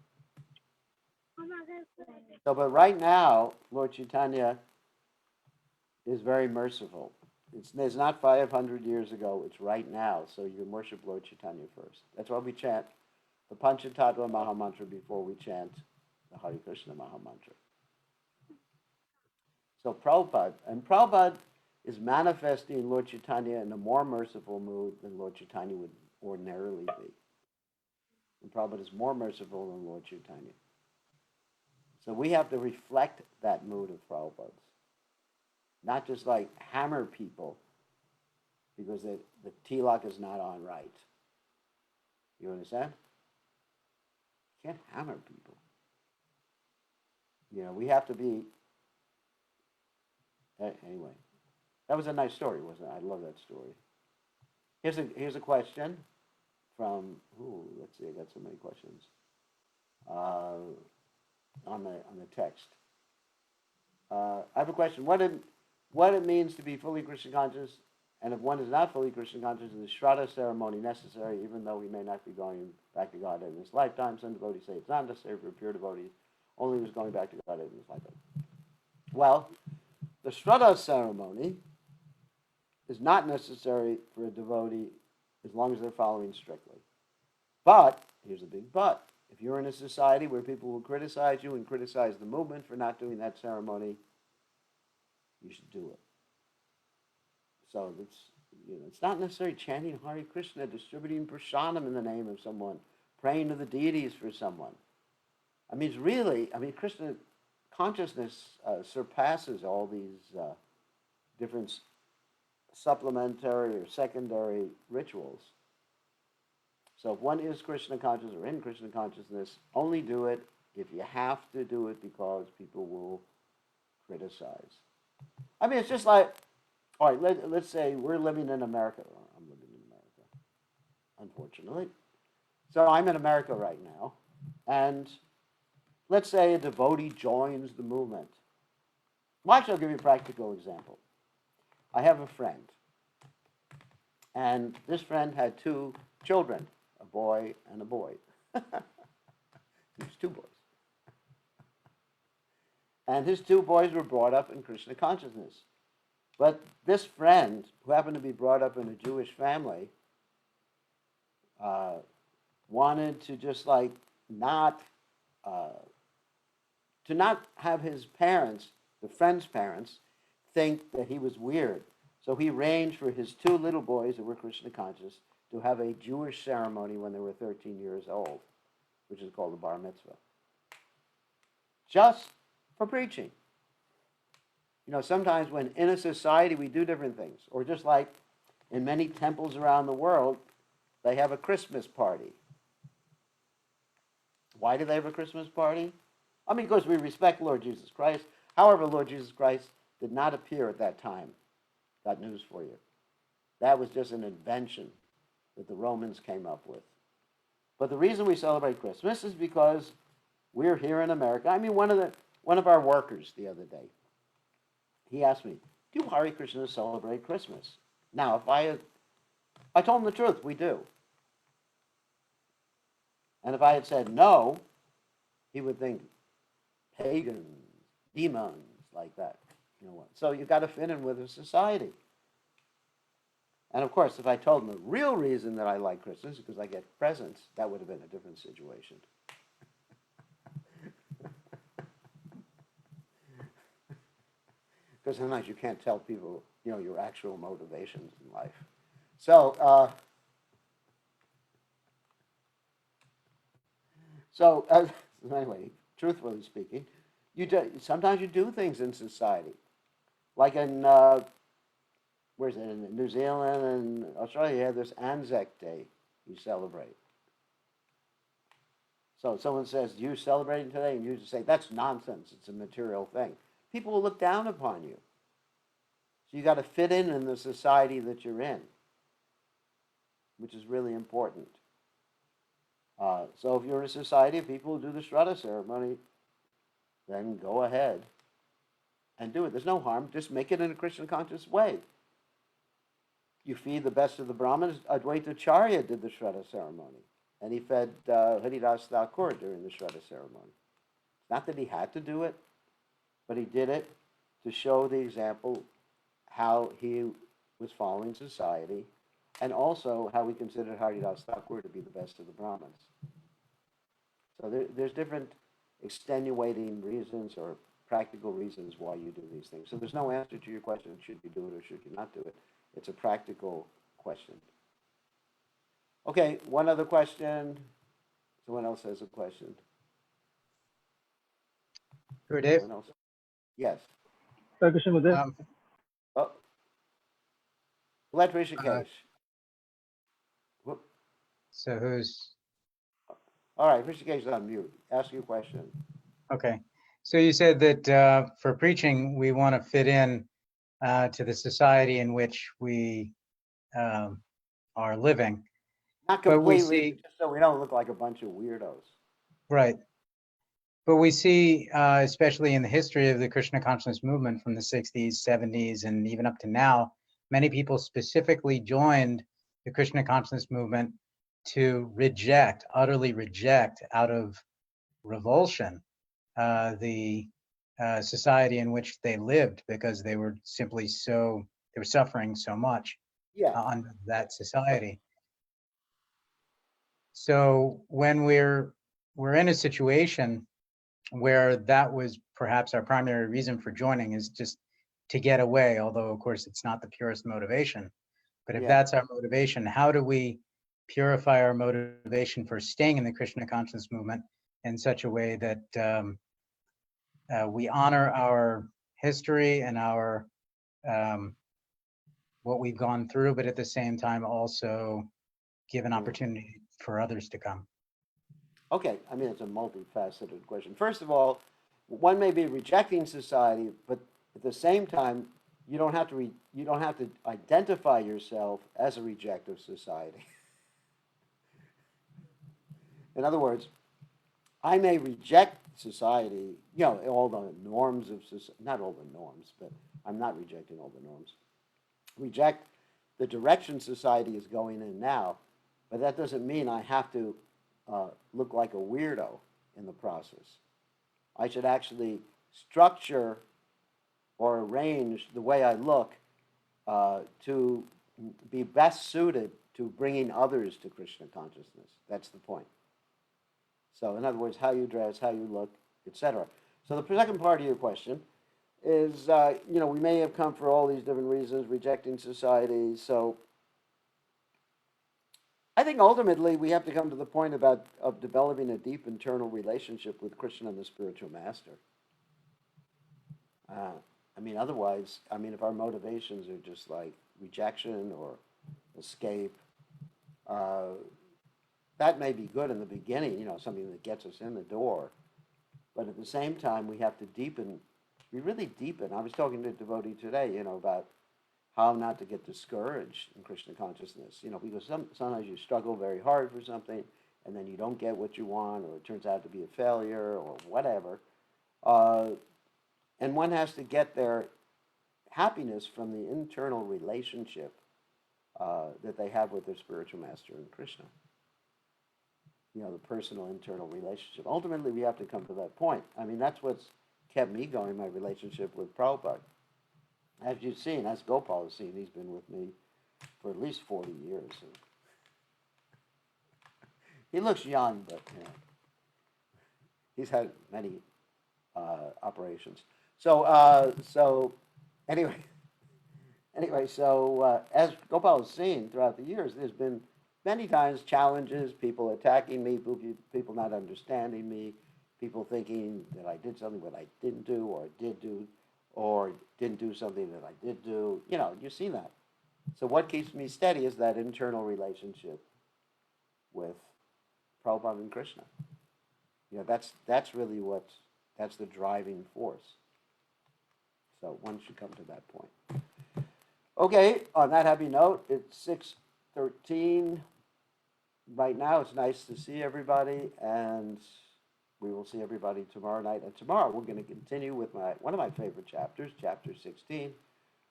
So, but right now, Lord Chaitanya is very merciful. It's not 500 years ago, it's right now. So you worship Lord Chaitanya first. That's why we chant the Panchatattva Mahamantra before we chant the Hare Krishna Mahamantra. So Prabhupada is manifesting Lord Chaitanya in a more merciful mood than Lord Chaitanya would ordinarily be. And Prabhupada is more merciful than Lord Chaitanya. So we have to reflect that mood of Prabhupada's. Not just like hammer people because the tilak is not on right. You understand? You can't hammer people. We have to be... Anyway, that was a nice story, wasn't it? I love that story. Here's a question from... let's see, I got so many questions. On the text. I have a question. What it means to be fully Krishna conscious, and if one is not fully Krishna conscious, is the Shraddha ceremony necessary, even though we may not be going back to Godhead in this lifetime? Some devotees say it's not necessary for a pure devotee, only who's going back to Godhead in this lifetime. Well, the Shraddha ceremony is not necessary for a devotee as long as they're following strictly. But, here's a big but, if you're in a society where people will criticize you and criticize the movement for not doing that ceremony, you should do it. So it's not necessarily chanting Hare Krishna, distributing prasadam in the name of someone, praying to the deities for someone. I mean, Krishna consciousness surpasses all these different supplementary or secondary rituals. So if one is Krishna conscious or in Krishna consciousness, only do it if you have to do it because people will criticize. I mean, it's just like, all right, let's say we're living in America. I'm living in America, unfortunately. So I'm in America right now. And let's say a devotee joins the movement. Well, actually, I'll give you a practical example. I have a friend. And this friend had two children, a boy and a boy. There's two boys. And his two boys were brought up in Krishna consciousness. But this friend, who happened to be brought up in a Jewish family, wanted to just not have his parents, the friend's parents, think that he was weird. So he arranged for his two little boys who were Krishna conscious to have a Jewish ceremony when they were 13 years old, which is called the bar mitzvah. Just for preaching. Sometimes when in a society we do different things, or just like in many temples around the world, they have a Christmas party. Why do they have a Christmas party? I mean, because we respect Lord Jesus Christ. However, Lord Jesus Christ did not appear at that time. Got news for you. That was just an invention that the Romans came up with. But the reason we celebrate Christmas is because We're here in America. I mean, one of our workers the other day, he asked me, "Do Hare Krishna celebrate Christmas?" Now, if I told him the truth, we do. And if I had said no, he would think pagans, demons, like that. You know what? So you got to fit in with a society. And of course, if I told him the real reason that I like Christmas is because I get presents, that would have been a different situation. Because sometimes you can't tell people, your actual motivations in life. So, anyway, truthfully speaking, sometimes you do things in society, like in where's it, in New Zealand and Australia, you have this Anzac Day you celebrate. So someone says, "You celebrating today?" And you just say, "That's nonsense. It's a material thing." People will look down upon you. So you got to fit in the society that you're in, which is really important. So if you're in a society of people who do the Shraddha ceremony, then go ahead and do it. There's no harm. Just make it in a Krishna conscious way. You feed the best of the Brahmins. Advaita Acharya did the Shraddha ceremony, and he fed Haridas Thakur during the Shraddha ceremony. Not that he had to do it, but he did it to show the example how he was following society, and also how we considered Haridas Thakur to be the best of the Brahmins. So there's different extenuating reasons or practical reasons why you do these things. So there's no answer to your question, should you do it or should you not do it? It's a practical question. Okay, one other question. Someone else has a question.
Gurudev?
Someone else? Yes. Oh, let Rishikesh.
So who's...
All right, Rishikesh is on mute. Ask your question.
Okay. So you said that for preaching, we want to fit in to the society in which we are living.
Not
But we
completely,
see,
just so we don't look like a bunch of weirdos.
right. But we see, especially in the history of the Krishna consciousness movement from the 60s, 70s, and even up to now, many people specifically joined the Krishna consciousness movement to reject, utterly reject, out of revulsion, the society in which they lived, because they were simply they were suffering so much under that society. So when we're in a situation where that was perhaps our primary reason for joining, is just to get away, although of course it's not the purest motivation. But if that's our motivation, how do we purify our motivation for staying in the Krishna consciousness movement in such a way that we honor our history and our what we've gone through, but at the same time also give an opportunity for others to come?
Okay, I mean, it's a multifaceted question. First of all, one may be rejecting society, but at the same time, you don't have to identify yourself as a reject of society. In other words, I may reject society, all the norms of society, not all the norms, but I'm not rejecting all the norms. Reject the direction society is going in now, but that doesn't mean I have to look like a weirdo in the process. I should actually structure or arrange the way I look to be best suited to bringing others to Krishna consciousness. That's the point. So in other words, how you dress, how you look, etc. So the second part of your question is, we may have come for all these different reasons, rejecting society. So I think ultimately we have to come to the point of developing a deep internal relationship with Krishna and the spiritual master. Otherwise, if our motivations are just like rejection or escape, that may be good in the beginning, something that gets us in the door. But at the same time, we have to really deepen. I was talking to a devotee today, about how not to get discouraged in Krishna consciousness, because sometimes you struggle very hard for something, and then you don't get what you want, or it turns out to be a failure, or whatever. And one has to get their happiness from the internal relationship that they have with their spiritual master and Krishna. The personal internal relationship. Ultimately, we have to come to that point. I mean, that's what's kept me going, my relationship with Prabhupada. As you've seen, as Gopal has seen, he's been with me for at least 40 years. He looks young, but he's had many operations. So anyway, as Gopal has seen throughout the years, there's been many times challenges, people attacking me, people not understanding me, people thinking that I did something that I didn't do, or did do, or didn't do something that I did do. You've seen that. So what keeps me steady is that internal relationship with Prabhupada and Krishna. That's really that's the driving force. So one should come to that point. Okay, on that happy note, it's 6:13 right now. It's nice to see everybody, and we will see everybody tomorrow night. And tomorrow we're going to continue with one of my favorite chapters, chapter 16,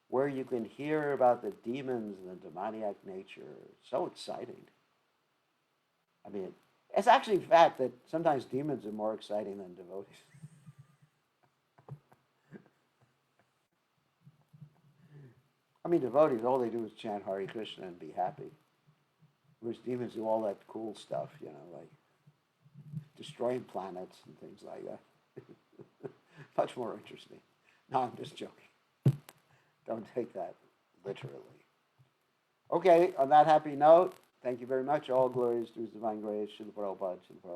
where you can hear about the demons and the demoniac nature. It's so exciting. I mean, it's actually a fact that sometimes demons are more exciting than devotees. I mean, devotees, all they do is chant Hare Krishna and be happy. Whereas demons do all that cool stuff, like destroying planets and things like that. Much more interesting. No, I'm just joking. Don't take that literally. Okay, on that happy note, thank you very much. All glories to His divine grace. Srila Prabhupada, Srila Prabhupada.